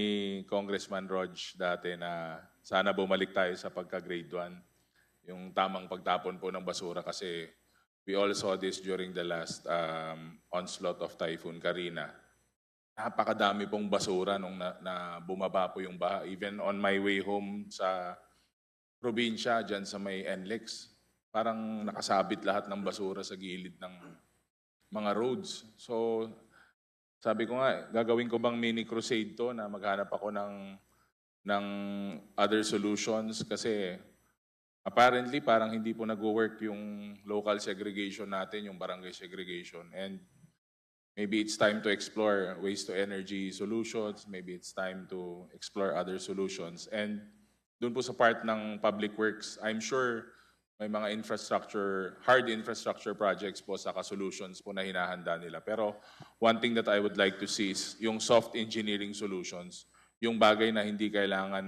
Congressman Rog dati na sana bumalik tayo sa pagka-grade 1. Yung tamang pagtapon po ng basura kasi we all saw this during the last onslaught of Typhoon Karina. Napakadami pong basura nung na bumaba po yung baha. Even on my way home sa probinsya, dyan sa may NLEX, parang nakasabit lahat ng basura sa gilid ng mga roads. So sabi ko nga, gagawin ko bang mini crusade to na maghanap ako ng other solutions kasi apparently, parang hindi po nag-work yung local segregation natin, yung barangay segregation. And maybe it's time to explore waste to energy solutions. Maybe it's time to explore other solutions. And dun po sa part ng public works, I'm sure may mga hard infrastructure projects po sa solutions po na hinahanda nila. Pero one thing that I would like to see is yung soft engineering solutions, yung bagay na hindi kailangan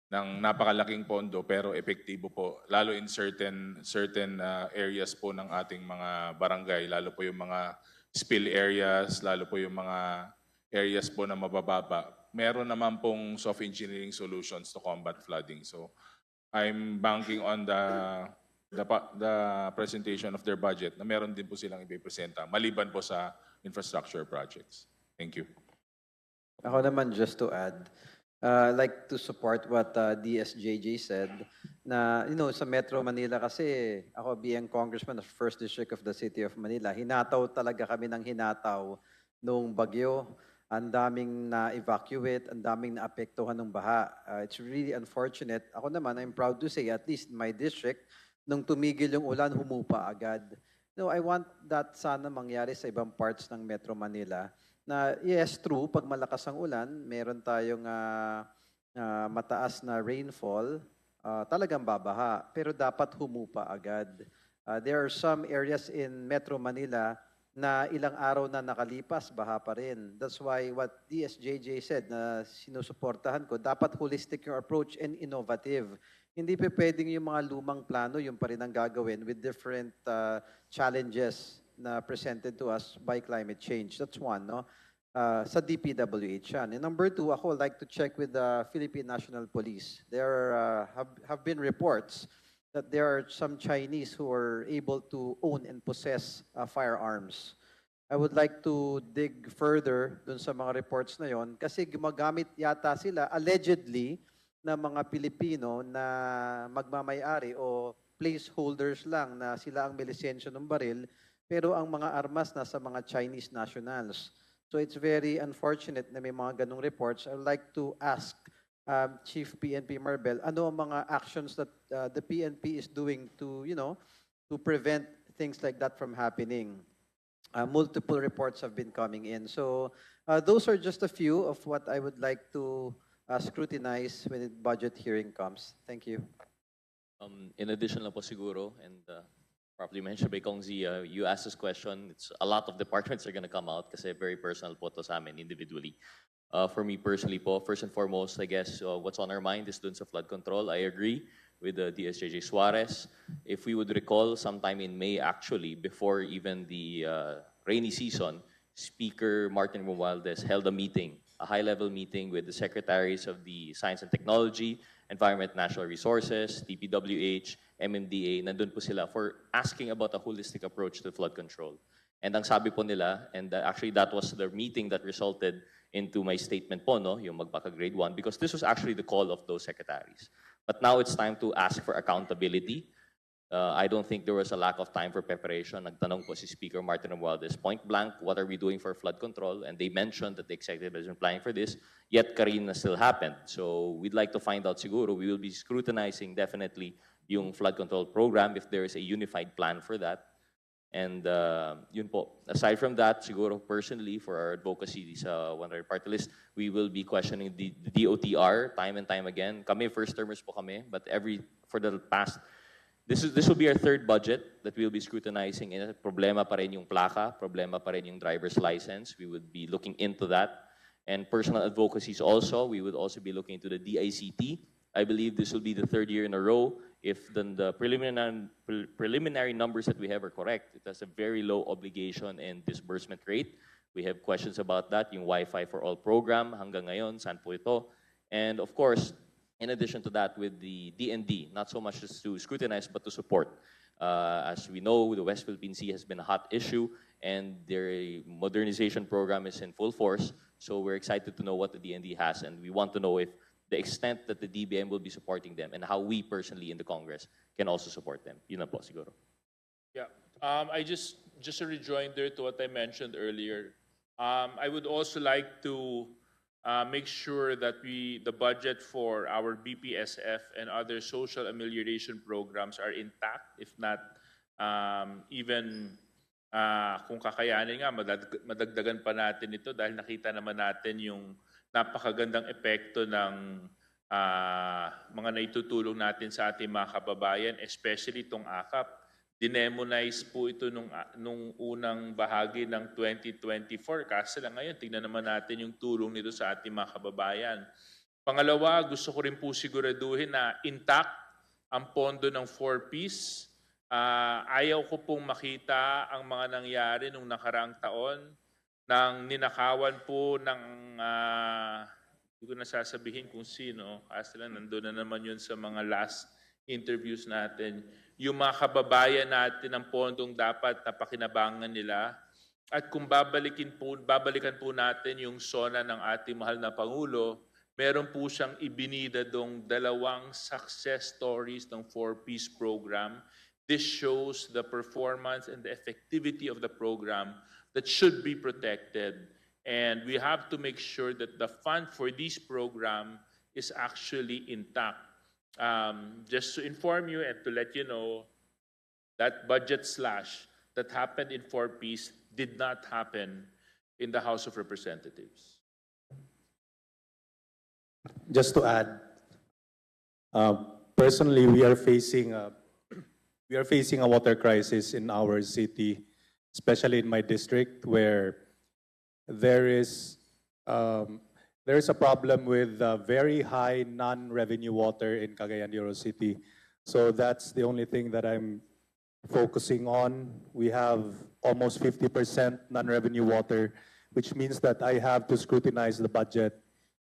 ng napakalaking pondo pero epektibo po, lalo in certain areas po ng ating mga barangay, lalo po yung mga spill areas, lalo po yung mga areas po na mabababa. Meron naman pong soft engineering solutions to combat flooding. So I'm banking on the presentation of their budget na meron din po silang ipipresenta maliban po sa infrastructure projects. Thank you. Ako naman, just to add, like to support what DSJJ said, na sa Metro Manila kasi ako being congressman of 1st District of the City of Manila, hinataw talaga kami ng hinataw nung bagyo. Ang daming na-evacuate, ang daming na-apektuhan ng baha. It's really unfortunate. Ako naman, I'm proud to say, at least in my district, nung tumigil yung ulan, humupa agad. I want that sana mangyari sa ibang parts ng Metro Manila. Na yes, true, pag malakas ang ulan, meron tayong mataas na rainfall, talagang babaha. Pero dapat humupa agad. There are some areas in Metro Manila na ilang araw na nakalipas, baha pa rin. That's why what DSJJ said na sinusuportahan ko, dapat holistic yung approach and innovative. Hindi pa pwedeng yung mga lumang plano, yung pa rin ang gagawin with different challenges na presented to us by climate change. That's one, no? Sa DPWH yan. And number two, ako would like to check with the Philippine National Police. There have been reports that there are some Chinese who are able to own and possess firearms. I would like to dig further dun sa mga reports na yon kasi gumagamit yata sila allegedly na mga Pilipino na magmamayari o placeholders lang na sila ang may lisensya ng baril, pero ang mga armas nasa mga Chinese nationals. So it's very unfortunate na may mga ganong reports. I would like to ask Chief PNP Marbel, ano ang mga actions that the PNP is doing to, to prevent things like that from happening? Multiple reports have been coming in. So those are just a few of what I would like to scrutinize when the budget hearing comes. Thank you. In addition lang po siguro, and properly mentioned by Kong Zia, you asked this question, it's a lot of departments are gonna come out kasi very personal po to sa amin individually. For me personally po, first and foremost, I guess what's on our mind is dun sa flood control. I agree with DSJJ Suarez. If we would recall, sometime in May actually, before even the rainy season, Speaker Martin Romualdez held a meeting, a high-level meeting with the secretaries of the Science and Technology, Environment, Natural Resources, DPWH, MMDA. Nandun po sila for asking about a holistic approach to flood control. And ang sabi po nila, and actually that was the meeting that resulted into my statement po, no, yung magpaka grade 1, because this was actually the call of those secretaries. But now it's time to ask for accountability. I don't think there was a lack of time for preparation. Nagtanong po si Speaker Martin Romualdez, point blank, what are we doing for flood control? And they mentioned that the executive has been planning for this, yet Karina still happened. So we'd like to find out siguro. We will be scrutinizing definitely yung flood control program if there is a unified plan for that. And yun po. Aside from that, siguro personally, for our advocacy sa One Rail Party List, we will be questioning the DOTR time and time again. Kami, first-termers po kami, but for the past, this will be our third budget that we'll be scrutinizing. Problema pa rin yung plaka, problema pa rin yung driver's license. We would be looking into that. And personal advocacies also, we would also be looking into the DICT. I believe this will be the third year in a row. If then the preliminary numbers that we have are correct, it has a very low obligation and disbursement rate. We have questions about that, yung Wi-Fi for All program, hanggang ngayon, saan po ito? And of course, in addition to that, with the DND, not so much just to scrutinize, but to support. As we know, the West Philippine Sea has been a hot issue, and their modernization program is in full force. So we're excited to know what the DND has, and we want to know if the extent that the DBM will be supporting them and how we personally in the Congress can also support them. Yun na po siguro. Yeah. I just a rejoinder to what I mentioned earlier. I would also like to make sure that the budget for our BPSF and other social amelioration programs are intact, if not even kung kakayanin nga, madagdagan pa natin ito dahil nakita naman natin yung napakagandang epekto ng mga naitutulong natin sa ating mga kababayan, especially itong AKAP. Dinemonize po ito nung unang bahagi ng 2024. Kasi lang ngayon, tingnan naman natin yung tulong nito sa ating mga kababayan. Pangalawa, gusto ko rin po siguraduhin na intact ang pondo ng 4Ps. Ayaw ko pong makita ang mga nangyari nung nakaraang taon nang ninakawan po ng, hindi ko nasasabihin kung sino, kasi lang nandun na naman yun sa mga last interviews natin, yung mga kababayan natin ang pondong dapat na pakinabangan nila. At kung babalikan po natin yung SONA ng ating mahal na Pangulo, meron po siyang ibinida dong 2 success stories ng 4Ps program. This shows the performance and the effectivity of the program that should be protected. And we have to make sure that the fund for this program is actually intact. Just to inform you and to let you know, that budget slash that happened in 4Ps did not happen in the House of Representatives. Just to add, personally, we are facing a water crisis in our city, especially in my district, where there is a problem with very high non-revenue water in Cagayan de Oro City. So that's the only thing that I'm focusing on. We have almost 50% non-revenue water, which means that I have to scrutinize the budget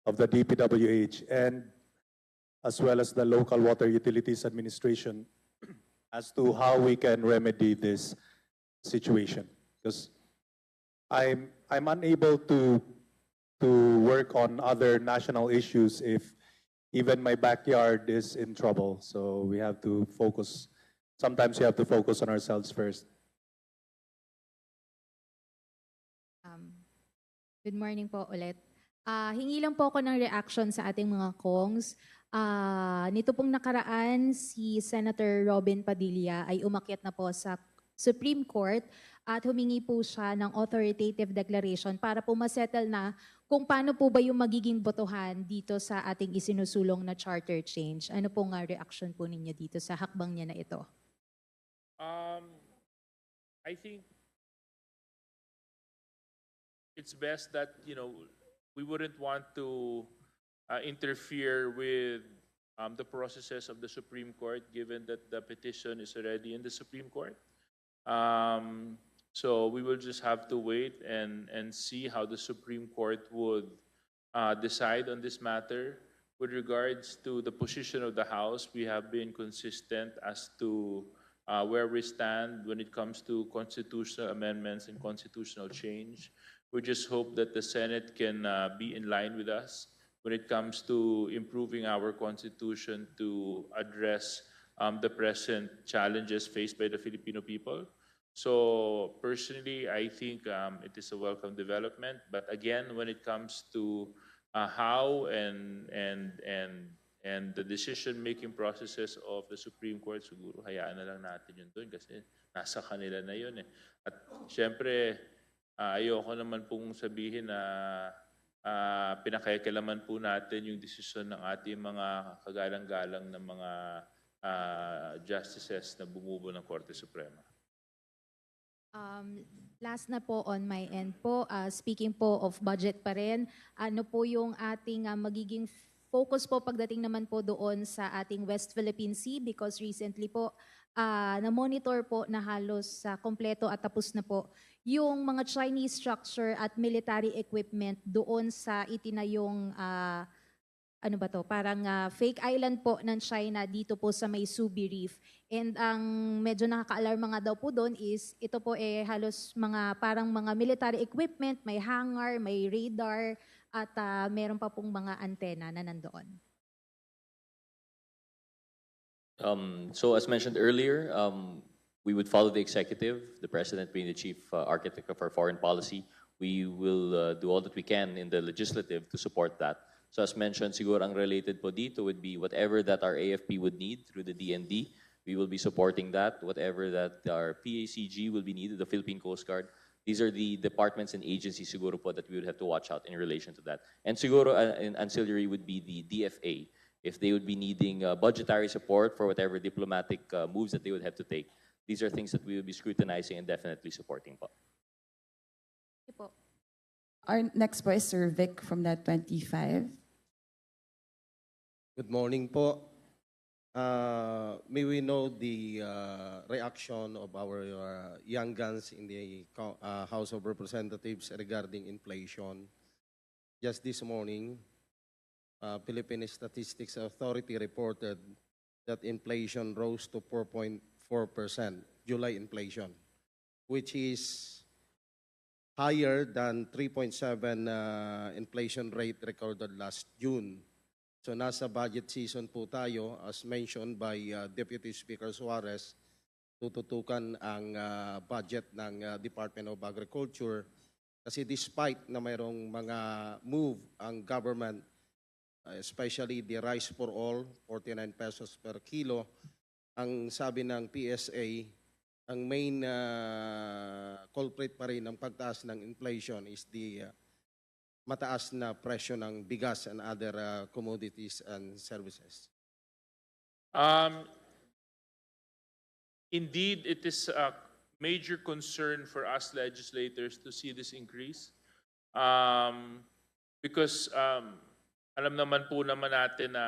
of the DPWH and as well as the local water utilities administration as to how we can remedy this situation. Because I'm unable to work on other national issues if even my backyard is in trouble. So we have to focus. Sometimes we have to focus on ourselves first. Good morning po ulit. Hingi lang po ako ng reaction sa ating mga Kongs. Nito pong nakaraan, si Senator Robin Padilla ay umakyat na po sa Supreme Court at humingi po siya ng authoritative declaration para po masettle na kung paano po ba yung magiging botohan dito sa ating isinusulong na charter change. Ano po nga reaction po ninyo dito sa hakbang niya na ito? I think it's best that, we wouldn't want to interfere with the processes of the Supreme Court, given that the petition is already in the Supreme Court. So we will just have to wait and see how the Supreme Court would decide on this matter. With regards to the position of the House, we have been consistent as to where we stand when it comes to constitutional amendments and constitutional change. We just hope that the Senate can be in line with us when it comes to improving our Constitution to address the present challenges faced by the Filipino people. So personally, I think it is a welcome development. But again, when it comes to how and the decision-making processes of the Supreme Court, siguro hayaan na lang natin yun doon kasi nasa kanila na yun eh. At syempre, ayoko naman pong sabihin na pinakaikialaman po natin yung desisyon ng ating mga kagalang-galang na mga justices na bumubo ng Korte Suprema. Last na po on my end po, speaking po of budget pa rin, ano po yung ating magiging focus po pagdating naman po doon sa ating West Philippine Sea because recently po na-monitor po na halos kompleto at tapos na po yung mga Chinese structure at military equipment doon sa itinayong ano ba to, parang fake island po ng China dito po sa may Subi Reef. And ang medyo nakaka-alarm nga daw po doon is ito po halos parang mga military equipment, may hangar, may radar, at meron pa pong mga antena na nandoon. So as mentioned earlier, we would follow the executive, the president being the chief architect of our foreign policy. We will do all that we can in the legislative to support that. So as mentioned, siguro ang related po dito would be whatever that our AFP would need through the DND, we will be supporting that. Whatever that our PACG will be needed, the Philippine Coast Guard, these are the departments and agencies siguro po that we would have to watch out in relation to that. And siguro an ancillary would be the DFA, if they would be needing budgetary support for whatever diplomatic moves that they would have to take. These are things that we will be scrutinizing and definitely supporting po. Thank you po. Our next po is Sir Vic from Net 25. Good morning po. May we know the reaction of our young guns in the House of Representatives regarding inflation? Just this morning, Philippine Statistics Authority reported that inflation rose to 4.4%, July inflation, which is higher than 3.7 inflation rate recorded last June. So nasa budget season po tayo, as mentioned by Deputy Speaker Suarez, tututukan ang budget ng Department of Agriculture kasi despite na mayroong mga move ang government, especially the rice for all, 49 pesos per kilo, ang sabi ng PSA, ang main culprit pa rin ng pagtaas ng inflation is the mataas na presyo ng bigas and other commodities and services. Indeed, it is a major concern for us legislators to see this increase because alam naman po natin na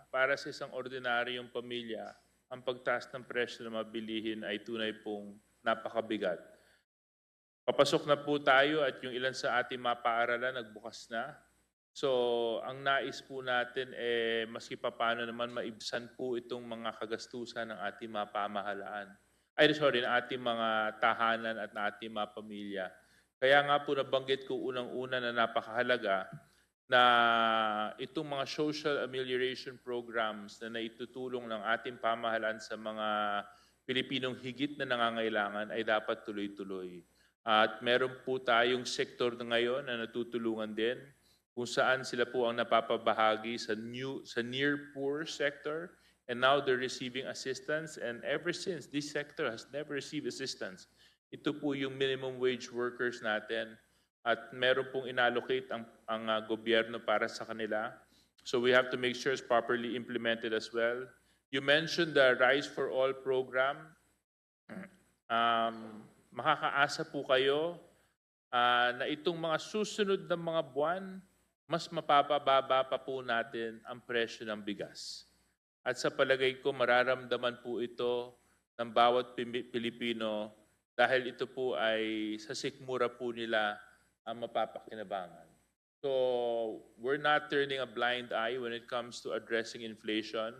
para sa isang ordinaryong pamilya, ang pagtaas ng presyo ng mabilihin ay tunay pong napakabigat. Papasok na po tayo at yung ilan sa ating mga paaralan nagbukas na. So, ang nais po natin maski paano naman maibsan po itong mga kagastusan ng ating mga pamahalaan. Ng ating mga tahanan at ng ating mga pamilya. Kaya nga po nabanggit ko unang-una na napakahalaga na itong mga social amelioration programs na naitutulong ng ating pamahalaan sa mga Pilipinong higit na nangangailangan ay dapat tuloy-tuloy. At meron po tayong sektor na ngayon na natutulungan din kung saan sila po ang napapabahagi sa near poor sector, and now they're receiving assistance, and ever since this sector has never received assistance. Ito po yung minimum wage workers natin. At meron pong inallocate ang gobyerno para sa kanila. So we have to make sure it's properly implemented as well. You mentioned the Rise for All program. Makakaasa po kayo na itong mga susunod na mga buwan, mas mapapababa pa po natin ang presyo ng bigas. At sa palagay ko, mararamdaman po ito ng bawat Pilipino dahil ito po ay sa sikmura po nila ang mapapakinabangan. So we're not turning a blind eye when it comes to addressing inflation.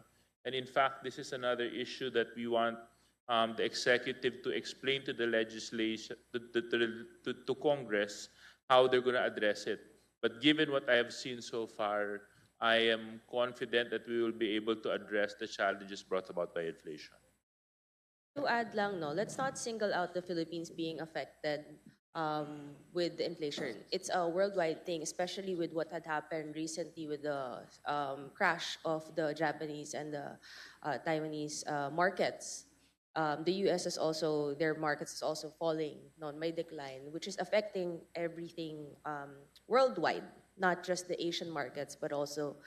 And in fact, this is another issue that we want the executive to explain to the legislation, to Congress, how they're going to address it. But given what I have seen so far, I am confident that we will be able to address the challenges brought about by inflation. To add lang, no, let's not single out the Philippines being affected with the inflation. It's a worldwide thing, especially with what had happened recently with the crash of the Japanese and the Taiwanese markets. The US is also, their markets is also falling, no, may decline, which is affecting everything worldwide, not just the Asian markets, but also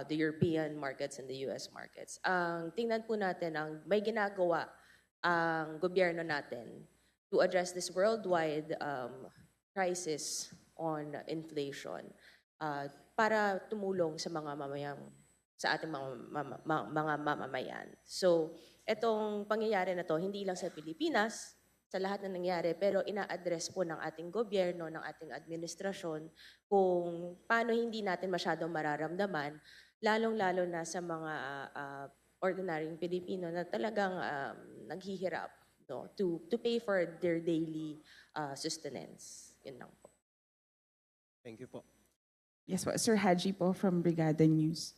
the European markets and the US markets. Ang tingnan po natin, ang may ginagawa ang gobyerno natin to address this worldwide crisis on inflation para tumulong sa mga sa ating mga mamamayan. So, itong pangyayari na to, hindi lang sa Pilipinas, sa lahat na nangyari, pero ina-address po ng ating gobyerno, ng ating administrasyon, kung paano hindi natin masyadong mararamdaman, lalong-lalo na sa mga ordinaryong Pilipino na talagang naghihirap, no, to pay for their daily sustenance. Yun lang po. Thank you po. Yes po, Sir Haji po from Brigada News.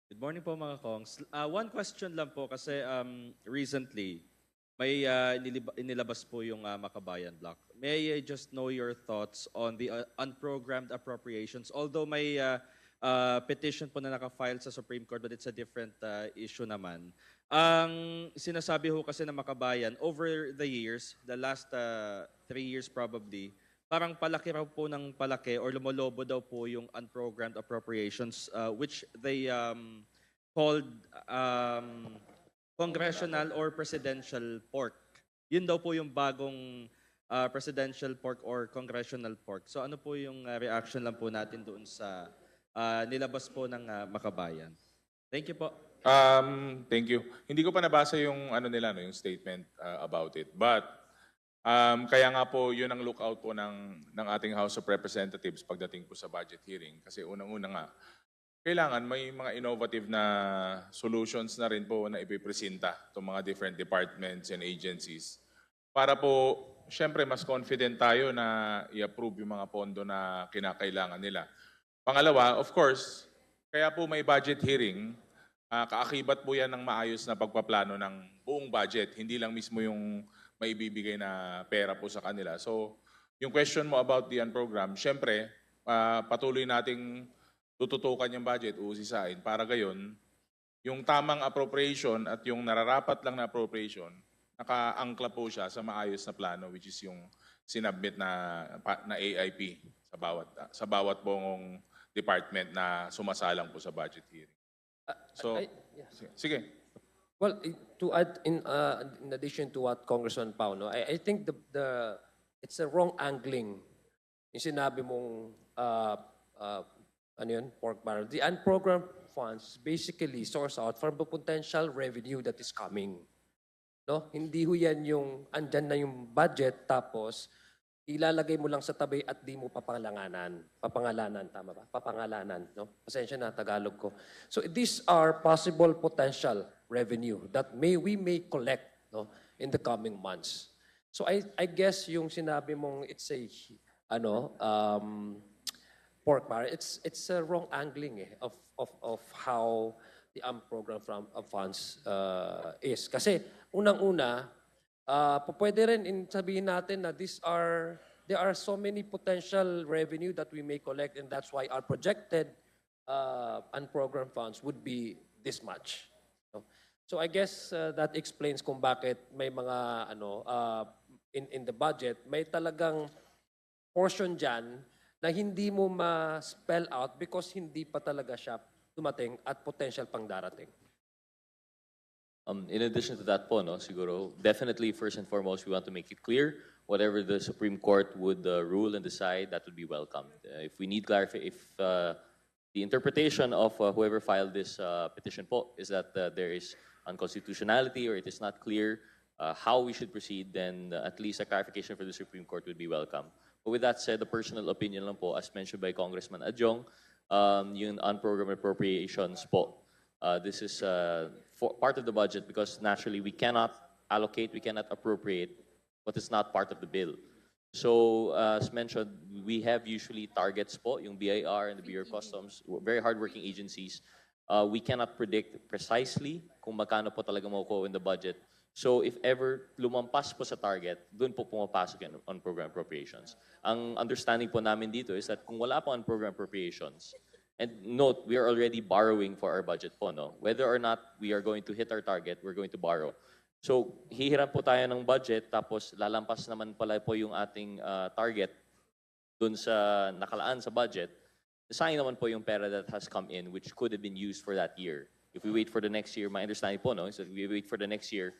Good morning po mga Kongs. One question lang po kasi recently may inilabas po yung Makabayan Block. May I just know your thoughts on the unprogrammed appropriations? Although may petition po na naka-file sa Supreme Court, but it's a different issue naman. Ang sinasabi ho kasi ng Makabayan, over the years, the last 3 years probably, parang palaki raw po ng palaki or lumolobo daw po yung unprogrammed appropriations which they called congressional or presidential pork. Yun daw po yung bagong presidential pork or congressional pork. So ano po yung reaction lang po natin doon sa nilabas po ng Makabayan? Thank you po. Thank you. Hindi ko pa nabasa yung ano nila no, yung statement about it. But kaya nga po yun ang lookout po ng ating House of Representatives pagdating po sa budget hearing kasi unang-una nga kailangan may mga innovative na solutions na rin po na ipipresenta itong mga different departments and agencies para po syempre mas confident tayo na i-approve yung mga pondo na kinakailangan nila. Pangalawa, of course, kaya po may budget hearing, kaakibat po yan ng maayos na pagpaplano ng buong budget, hindi lang mismo yung may ibibigay na pera po sa kanila. So, yung question mo about the program, syempre, patuloy nating tututukan yung budget, uusisain, para gayon, yung tamang appropriation at yung nararapat lang na appropriation, nakaangkla po siya sa maayos na plano, which is yung sinubmit na AIP sa bawat pong department na sumasalang po sa budget hearing. So, sige. Well, to add in addition to what Congressman Pao, no, I think it's a wrong angling. Yung sinabi mong ano yun, pork barrel. The unprogrammed funds basically source out from the potential revenue that is coming. No? Hindi ho yan yung andyan na yung budget tapos ilalagay mo lang sa tabi at di mo papangalanan, tama ba? Papangalanan, no? Pasensya na, Tagalog ko. So these are possible potential revenue that we may collect, no, in the coming months. So I guess yung sinabi mong it's a pork barrel. It's a wrong angling of how the program funds is. Kasi unang-una, pwede rin sabihin natin na there are so many potential revenue that we may collect, and that's why our projected unprogrammed funds would be this much. No? So I guess that explains kung bakit may mga in the budget may talagang portion dyan na hindi mo ma-spell out because hindi pa talaga siya dumating at potential pang darating. In addition to that po, siguro, definitely first and foremost, we want to make it clear whatever the Supreme Court would rule and decide, that would be welcomed. If we need clarification, if the interpretation of whoever filed this petition po is that there is unconstitutionality or it is not clear how we should proceed, then at least a clarification for the Supreme Court would be welcome. But with that said, the personal opinion lang po, as mentioned by Congressman Adjong, yung unprogrammed appropriations po, this is part of the budget because naturally we cannot allocate, we cannot appropriate what is not part of the bill. So as mentioned, we have usually targets po, yung BIR and the Bureau of Customs, very hardworking agencies. We cannot predict precisely kung magkano po talaga makukuha in the budget. So if ever lumampas po sa target, doon po pumapasok yung unprogrammed appropriations. Ang understanding po namin dito is that kung wala po unprogrammed appropriations, and note, we are already borrowing for our budget po, no? Whether or not we are going to hit our target, we're going to borrow. So, hihiram po tayo ng budget, tapos lalampas naman pala po yung ating target dun sa nakalaan sa budget. Sayang naman po yung pera that has come in, which could have been used for that year. If we wait for the next year, my understanding po, no? So if we wait for the next year,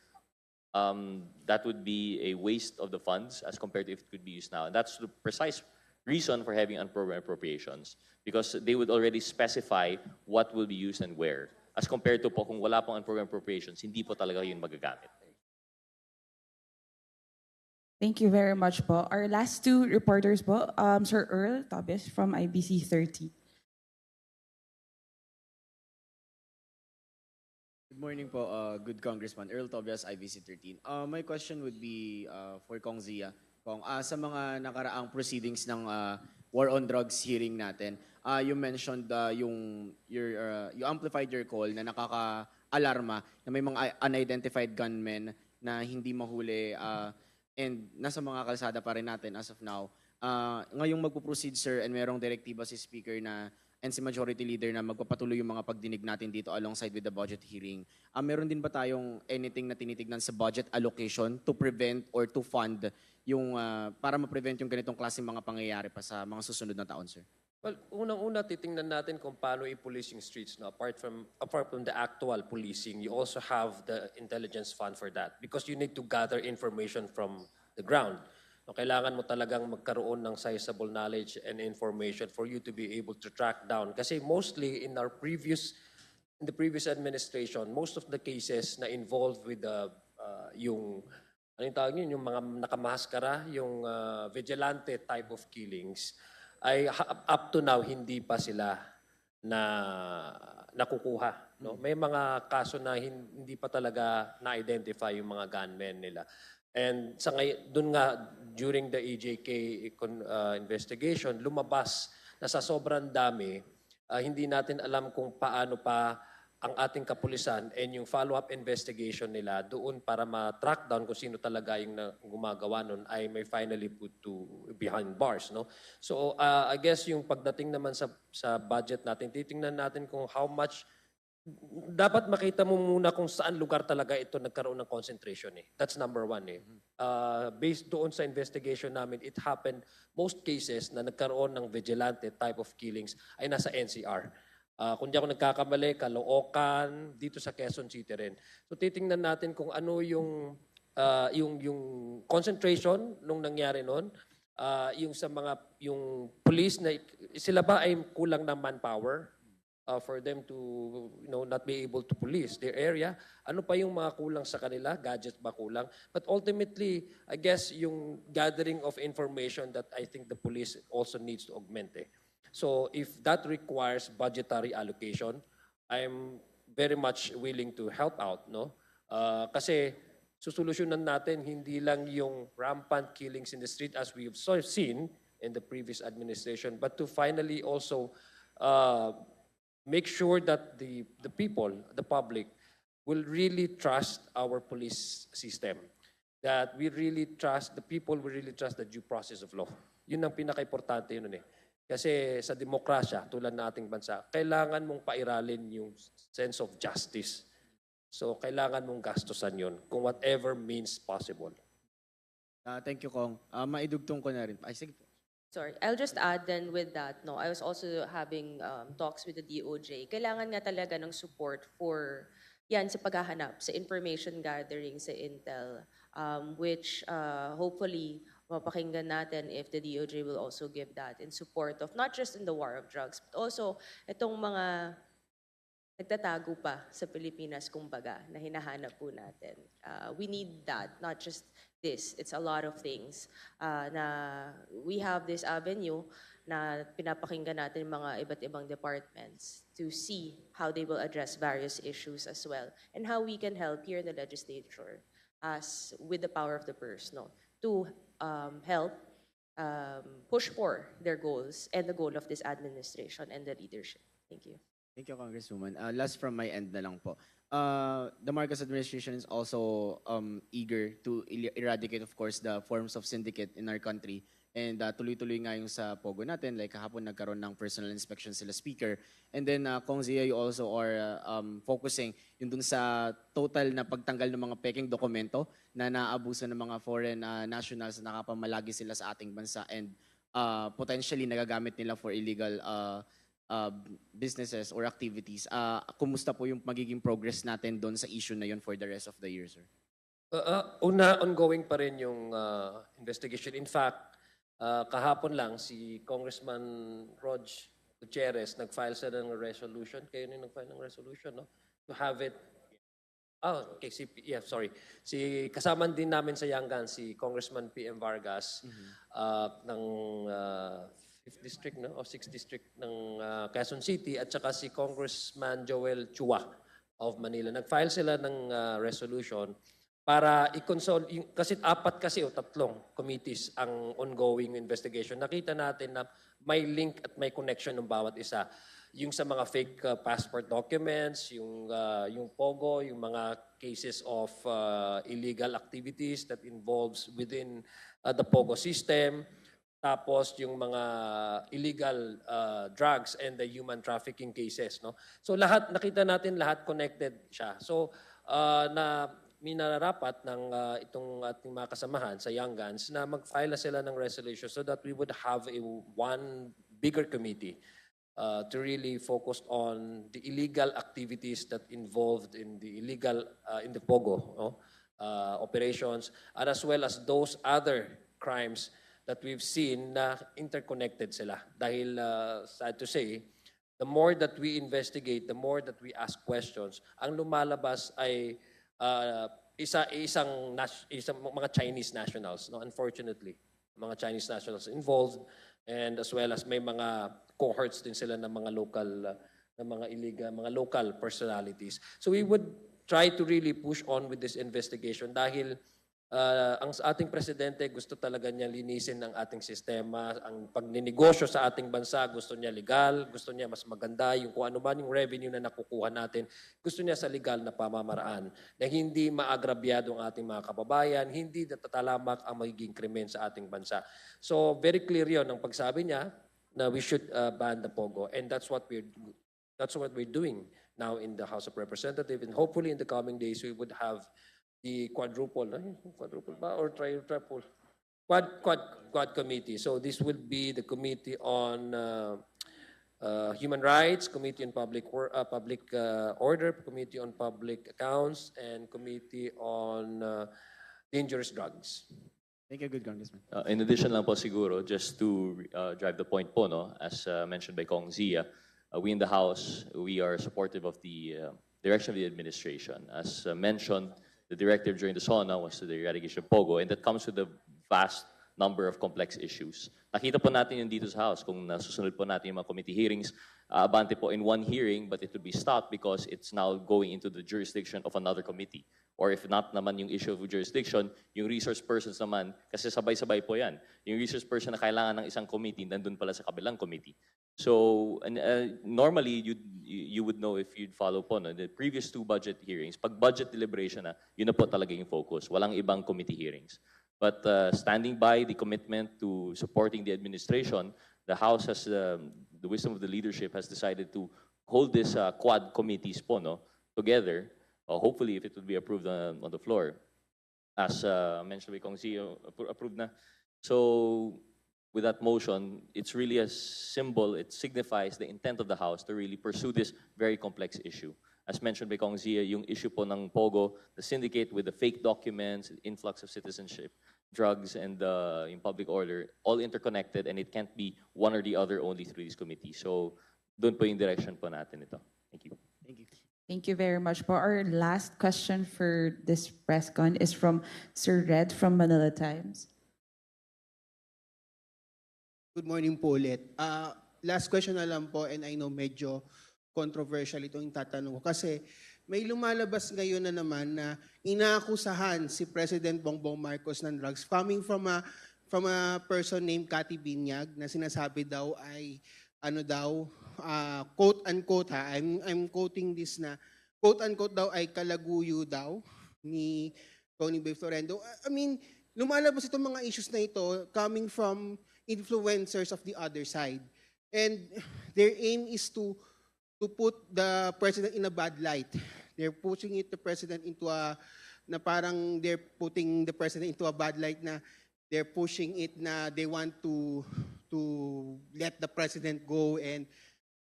that would be a waste of the funds as compared to if it could be used now. And that's the precise reason for having unprogrammed appropriations, because they would already specify what will be used and where. As compared to po, kung wala pong unprogrammed appropriations, hindi po talaga yun magagamit. Thank you very much po. Our last two reporters po, Sir Earl Tobes from IBC 30. Good morning po, good Congressman. Earl Tobias, IBC 13. My question would be for Kong Zia. Kong, sa mga nakaraang proceedings ng War on Drugs hearing natin, you mentioned you amplified your call na nakaka-alarma na may mga unidentified gunmen na hindi mahuli and nasa mga kalsada pa rin natin as of now. Ngayong magpo-proceed, sir, and merong direktiba si Speaker na and si Majority Leader na magpapatuloy yung mga pagdinig natin dito alongside with the budget hearing. Meron din ba tayong anything na tinitignan sa budget allocation to prevent or to fund yung para ma-prevent yung ganitong klaseng mga pangyayari pa sa mga susunod na taon, sir? Well, unang-una titingnan natin kung paano i-police yung streets. No? Apart from the actual policing, you also have the intelligence fund for that because you need to gather information from the ground. No, kailangan mo talagang magkaroon ng sizable knowledge and information for you to be able to track down. Kasi mostly in the previous administration, most of the cases na involved with yung anong tawag yun, yung mga nakamaskara, yung vigilante type of killings, ay up to now hindi pa sila nakukuha. No? May mga kaso na hindi pa talaga na-identify yung mga gunmen nila. And sa doon nga, during the EJK investigation, lumabas na sa sobrang dami, hindi natin alam kung paano pa ang ating kapulisan and yung follow-up investigation nila doon para ma-track down kung sino talaga yung gumagawa nun ay may finally put to behind bars. No? So I guess yung pagdating naman sa budget natin, titingnan natin kung how much. Dapat makita mo muna kung saan lugar talaga ito nagkaroon ng concentration. That's number one. Based doon sa investigation namin, it happened, most cases na nagkaroon ng vigilante type of killings ay nasa NCR. Kung di ako nagkakamali, Caloocan, dito sa Quezon City rin. So titingnan natin kung ano yung concentration nung nangyari noon, yung sa yung police na sila ba ay kulang ng manpower? For them to not be able to police their area. Ano pa yung mga kulang sa kanila? Gadgets ba kulang? But ultimately, I guess yung gathering of information that I think the police also needs to augment. So if that requires budgetary allocation, I'm very much willing to help out. No? Kasi susolusyonan natin hindi lang yung rampant killings in the street as we've seen, in the previous administration, but to finally also make sure that the people, the public, will really trust our police system. That we really trust, the people will really trust the due process of law. Yun ang pinaka-importante yun eh. Kasi sa demokrasya, tulad ng ating bansa, kailangan mong pairalin yung sense of justice. So, kailangan mong gastusan yun kung whatever means possible. Thank you, Kong. Maidugtong ko na rin. Ay, sige po. Sorry, I'll just add then with that, no, I was also having talks with the DOJ. Kailangan nga talaga ng support for yan sa paghahanap, sa information gathering, sa intel, which hopefully mapakinggan natin if the DOJ will also give that in support of not just in the war of drugs, but also itong mga nagtatago pa sa Pilipinas, kumbaga, na hinahanap po natin. We need that, not just this. It's a lot of things na we have this avenue na pinapakinggan natin mga iba't ibang departments to see how they will address various issues as well and how we can help here in the legislature as with the power of the purse, no, to help push for their goals and the goal of this administration and the leadership. Thank you. Thank you, Congresswoman. Last from my end na lang po. The Marcos administration is also eager to eradicate, of course, the forms of syndicate in our country. And tuloy-tuloy nga yung sa Pogo natin, like kahapon nagkaroon ng personal inspection sila speaker. And then, Kong Zia, you also are focusing yun dun sa total na pagtanggal ng mga peking dokumento na naabuso ng mga foreign nationals na nakapamalagi sila sa ating bansa and potentially nagagamit nila for illegal businesses or activities. Kumusta po yung magiging progress natin doon sa issue na yun for the rest of the year, sir? Ongoing pa rin yung investigation. In fact, kahapon lang si Congressman Rog Gutierrez nag-file siya ng resolution. Kayo na nag-file ng resolution, no? To have it. Okay. Si kasama din namin sa Yangan, si Congressman PM Vargas ng 5th District, no? O 6th District ng Quezon City at saka si Congressman Joel Chua of Manila. Nag-file sila ng resolution para i-console, kasi 4 o 3 committees ang ongoing investigation. Nakita natin na may link at may connection ng bawat isa. Yung sa mga fake passport documents, yung POGO, yung mga cases of illegal activities that involves within the POGO system, tapos yung mga illegal drugs and the human trafficking cases. No? So lahat, nakita natin lahat connected siya. So na minararapat ng itong ating mga kasamahan sa Young Guns na mag-file sila ng resolution so that we would have one bigger committee to really focus on the illegal activities that involved in the illegal in the POGO operations, and as well as those other crimes that we've seen na interconnected sila. Dahil sad to say, the more that we investigate, the more that we ask questions, ang lumalabas ay isang mga Chinese nationals, no, unfortunately, mga Chinese nationals involved, and as well as may mga cohorts din sila ng mga local ng mga illegal, mga local personalities. So we would try to really push on with this investigation dahil ang ating presidente gusto talaga niya linisin ang ating sistema, ang pagninegosyo sa ating bansa, gusto niya legal, gusto niya mas maganda yung kung ano man yung revenue na nakukuha natin, gusto niya sa legal na pamamaraan na hindi maagrabyado ang ating mga kababayan, hindi tatalamak ang magiging krimen sa ating bansa. So very clear yon ang pagsabi niya na we should ban the POGO, and that's what we're doing now in the House of Representatives, and hopefully in the coming days we would have the quadruple ba or triple quad committee. So this will be the committee on human rights, committee on public order, committee on public accounts, and committee on dangerous drugs. Thank you, good Congressman. In addition lang po siguro, just to drive the point po, no, as mentioned by Kong Zia, we in the House, we are supportive of the direction of the administration. As mentioned, the directive during the SONA was the eradication of POGO, and that comes with a vast number of complex issues. Nakita po natin yun dito sa House. Kung nasusunod po natin yung mga committee hearings, abante po in one hearing, but it would be stopped because it's now going into the jurisdiction of another committee. Or if not naman yung issue of jurisdiction, yung resource persons naman, kasi sabay-sabay po yan. Yung resource person na kailangan ng isang committee, nandun pala sa kabilang committee. So, normally, you would know if you'd follow po, no? The previous 2 budget hearings, pag budget deliberation na, yun na po talaga yung focus. Walang ibang committee hearings. But standing by the commitment to supporting the administration, the House has, the wisdom of the leadership has decided to hold this quad committees po, no, together. Hopefully, if it would be approved on the floor, as mentioned by Kong Zia, approved na. So, with that motion, it's really a symbol, it signifies the intent of the House to really pursue this very complex issue. As mentioned by Kong Zia, yung issue po ng POGO, the syndicate with the fake documents, influx of citizenship, drugs, and in public order, all interconnected, and it can't be one or the other only through this committee. So, doon po yung direction po natin ito. Thank you. Thank you. Thank you very much po. Our last question for this press con is from Sir Red from Manila Times. Good morning po ulit. Last question na lang po, and I know medyo controversial itong tatanong ko kasi may lumalabas ngayon na naman na inaakusahan si President Bongbong Marcos ng drugs coming from a person named Cathy Binyag na sinasabi daw ay quote unquote I'm quoting this na quote unquote daw ay kalaguyo daw ni Tony Boy Florendo. I mean, lumalabas itong mga issues na ito coming from influencers of the other side. And their aim is to put the president in a bad light. They're pushing the president into they're putting the president into a bad light na they're pushing it na they want to let the president go and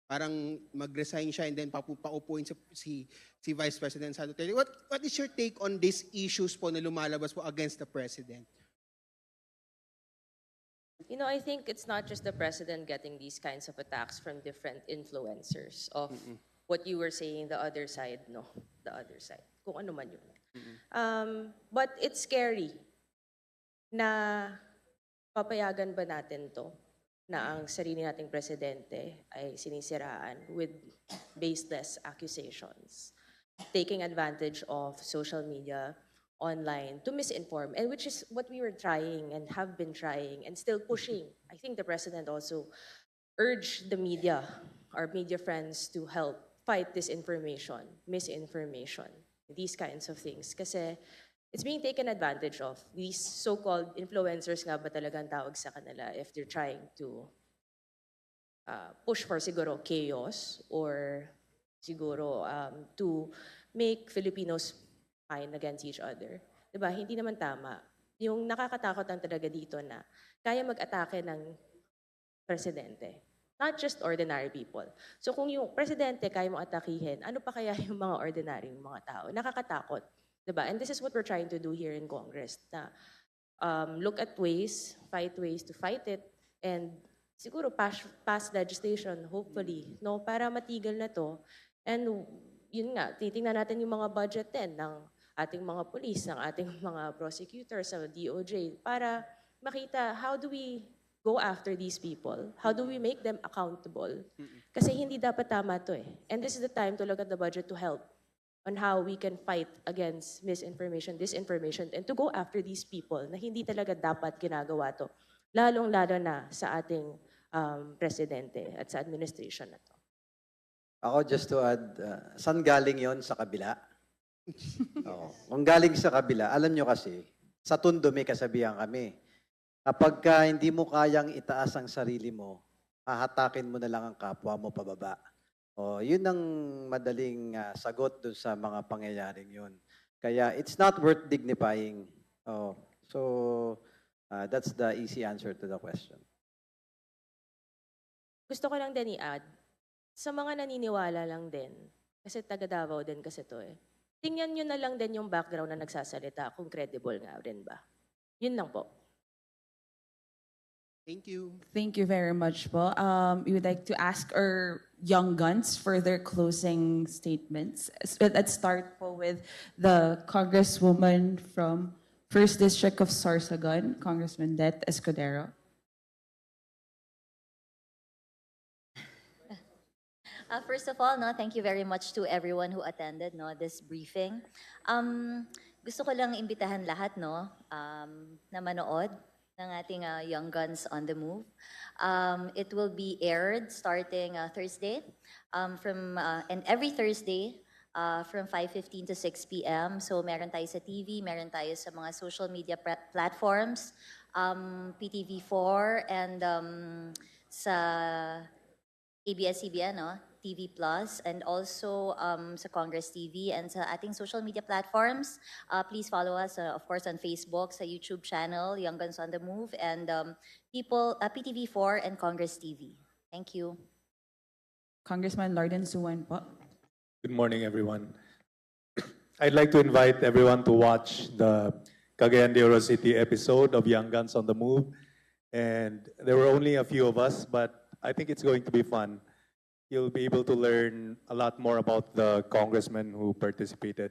parang mag-resign siya and then paupuin si Vice President Sara Duterte. What is your take on these issues po na lumalabas po against the president? You know, I think it's not just the president getting these kinds of attacks from different influencers of what you were saying, the other side, no? The other side. Kung ano man yun. But it's scary na papayagan ba natin to na ang sarili nating presidente ay sinisiraan with baseless accusations, taking advantage of social media, online, to misinform, and which is what we were trying and have been trying and still pushing. I think the president also urged the media, our media friends, to help fight disinformation, misinformation, these kinds of things. Kasi it's being taken advantage of. These so-called influencers nga ba talagang tawag sa kanila if they're trying to push for siguro chaos or siguro to make Filipinos fight against each other. Diba? Hindi naman tama. Yung nakakatakot lang talaga dito na kaya mag-atake ng presidente. Not just ordinary people. So kung yung presidente kaya mo atakihin, ano pa kaya yung mga ordinary mga tao? Nakakatakot. Diba? And this is what we're trying to do here in Congress. Na, look at ways to fight it, and siguro pass legislation, hopefully, no, para matigil na to. And yun nga, titingnan natin yung mga budget din ng ating mga police, ng ating mga prosecutors, sa DOJ, para makita how do we go after these people? How do we make them accountable? Kasi hindi dapat tama to eh. And this is the time to look at the budget to help on how we can fight against misinformation, disinformation, and to go after these people na hindi talaga dapat ginagawa to. Lalong-lalo na sa ating presidente at sa administration na to. Ako, just to add, saan galing yon sa kabila? Kung galing sa kabila, alam nyo kasi, sa Tondo may kasabihan kami, kapag hindi mo kayang itaas ang sarili mo, hahatakin mo na lang ang kapwa mo pababa. Yun ang madaling sagot dun sa mga pangyayaring yun. Kaya it's not worth dignifying. That's the easy answer to the question. Gusto ko lang din i-add, sa mga naniniwala lang din, kasi taga Davao din kasi to eh, tingnan nyo na lang din yung background na nagsasalita kung credible nga rin ba. Yun lang po. Thank you. Thank you very much po. We would like to ask our young guns for their closing statements. Let's start po with the Congresswoman from 1st District of Sorsogon, Congressman Det Escudero. First of all, no, thank you very much to everyone who attended no, this briefing. Gusto ko lang imbitahan lahat no, na manood ng ating Young Guns on the Move. It will be aired starting Thursday and every Thursday from 5:15 to 6 p.m. So meron tayo sa TV, meron tayo sa mga social media platforms, PTV4 and sa ABS-CBN, no? TV Plus, and also sa Congress TV and sa ating social media platforms. Please follow us, of course, on Facebook, sa YouTube channel, Young Guns on the Move, and PTV4 and Congress TV. Thank you. Congressman Lorden Suwan po. Good morning, everyone. I'd like to invite everyone to watch the Cagayan de Oro City episode of Young Guns on the Move. And there were only a few of us, but I think it's going to be fun. You'll be able to learn a lot more about the congressmen who participated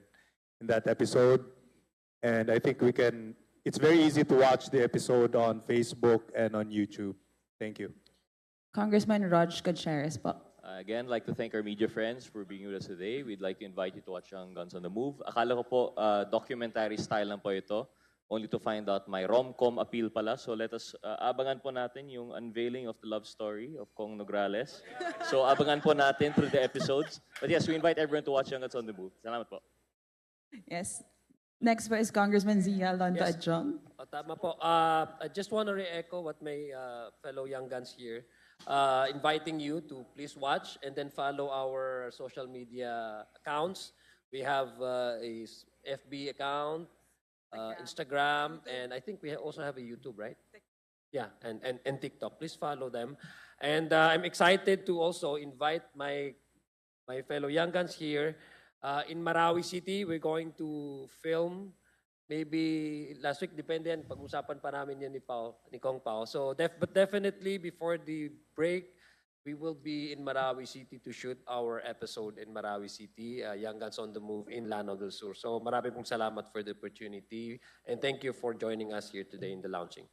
in that episode. And I think it's very easy to watch the episode on Facebook and on YouTube. Thank you. Congressman Raj Gutierrez po. Again, I'd like to thank our media friends for being with us today. We'd like to invite you to watch Young Guns on the Move. Akala ko po, documentary style lang po ito. Only to find out my rom-com appeal pala. So let us, abangan po natin yung unveiling of the love story of Kong Nograles. So abangan po natin through the episodes. But yes, we invite everyone to watch Young Guns on the Move. Salamat po. Yes. Next po is Congressman Zia Lonto Yes. Adjong. Tama po. I just want to re-echo what my fellow young guns here, inviting you to please watch and then follow our social media accounts. We have a FB account, Instagram, and I think we also have a YouTube, right? Yeah, and TikTok. Please follow them. And I'm excited to also invite my fellow young guns here. In Marawi City, we're going to film maybe last week, depende yan, pag-usapan pa namin yan ni Kong Pao. So, but definitely before the break, we will be in Marawi City to shoot our episode in Marawi City, Young Guns on the Move in Lanao del Sur. So marami pong salamat for the opportunity and thank you for joining us here today in the launching.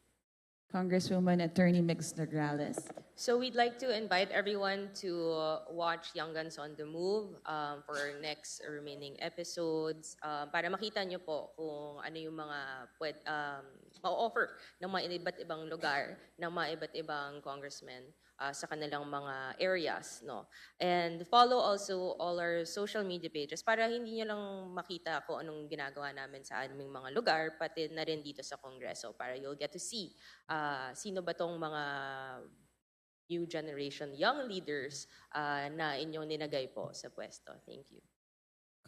Congresswoman Attorney Mix Nograles. So we'd like to invite everyone to watch Young Guns on the Move for our next remaining episodes para makita nyo po kung ano yung mga ma-offer ng mga iba't ibang lugar, ng mga iba't ibang congressmen sa kanilang mga areas, no? And follow also all our social media pages para hindi nyo lang makita kung anong ginagawa namin sa aming mga lugar, pati na rin dito sa Kongreso para you'll get to see sino ba tong mga new generation young leaders na inyong ninagay po sa pwesto. Thank you.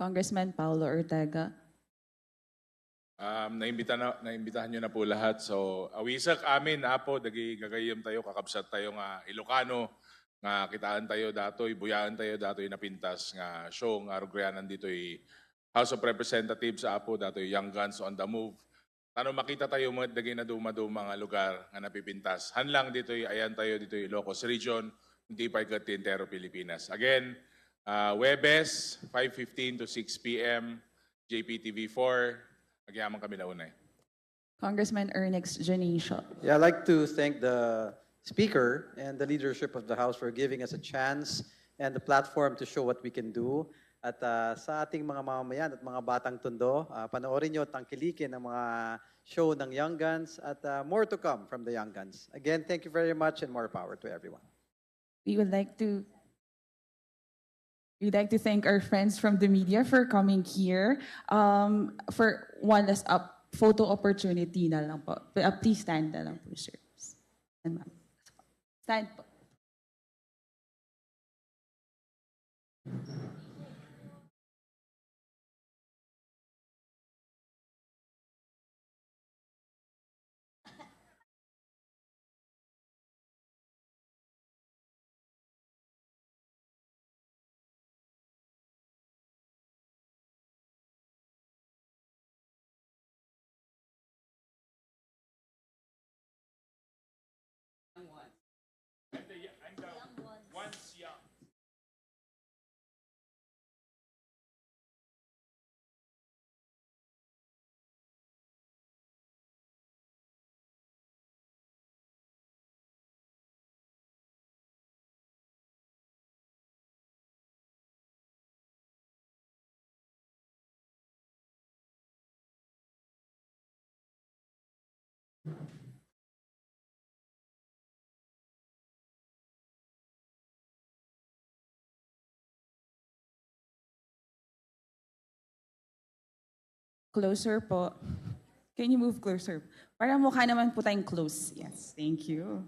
Congressman Paulo Ortega. Naimbitahan nyo na po lahat. So, awisak amin, apo, dagi gagayam tayo, kakabsat tayo nga Ilocano, nga kitaan tayo datoy, buyaan tayo datoy napintas, nga show, nga rugrianan dito House of Representatives, apo, datoy Young Guns on the Move. Tano makita tayo mo, dagi na duma-duma nga lugar nga napipintas. Hanlang dito, ayan tayo dito Ilocos Region, hindi pa Tintero, Pilipinas. Again, Webes, 5:15 to 6 p.m., JPTV4, Nagyaman kami nauna Congressman Ernix Janicio. Yeah, I'd like to thank the Speaker and the leadership of the House for giving us a chance and the platform to show what we can do. At sa ating mga mamamayan at mga batang tondo, panoorin nyo, tangkilikin ang mga show ng Young Guns at more to come from the Young Guns. Again, thank you very much and more power to everyone. We'd like to thank our friends from the media for coming here. For one last photo opportunity na lang po. Please stand na lang po, sir. Stand po. And the one's young. Closer po. Can you move closer? Para mukha naman po tayong close. Yes, thank you.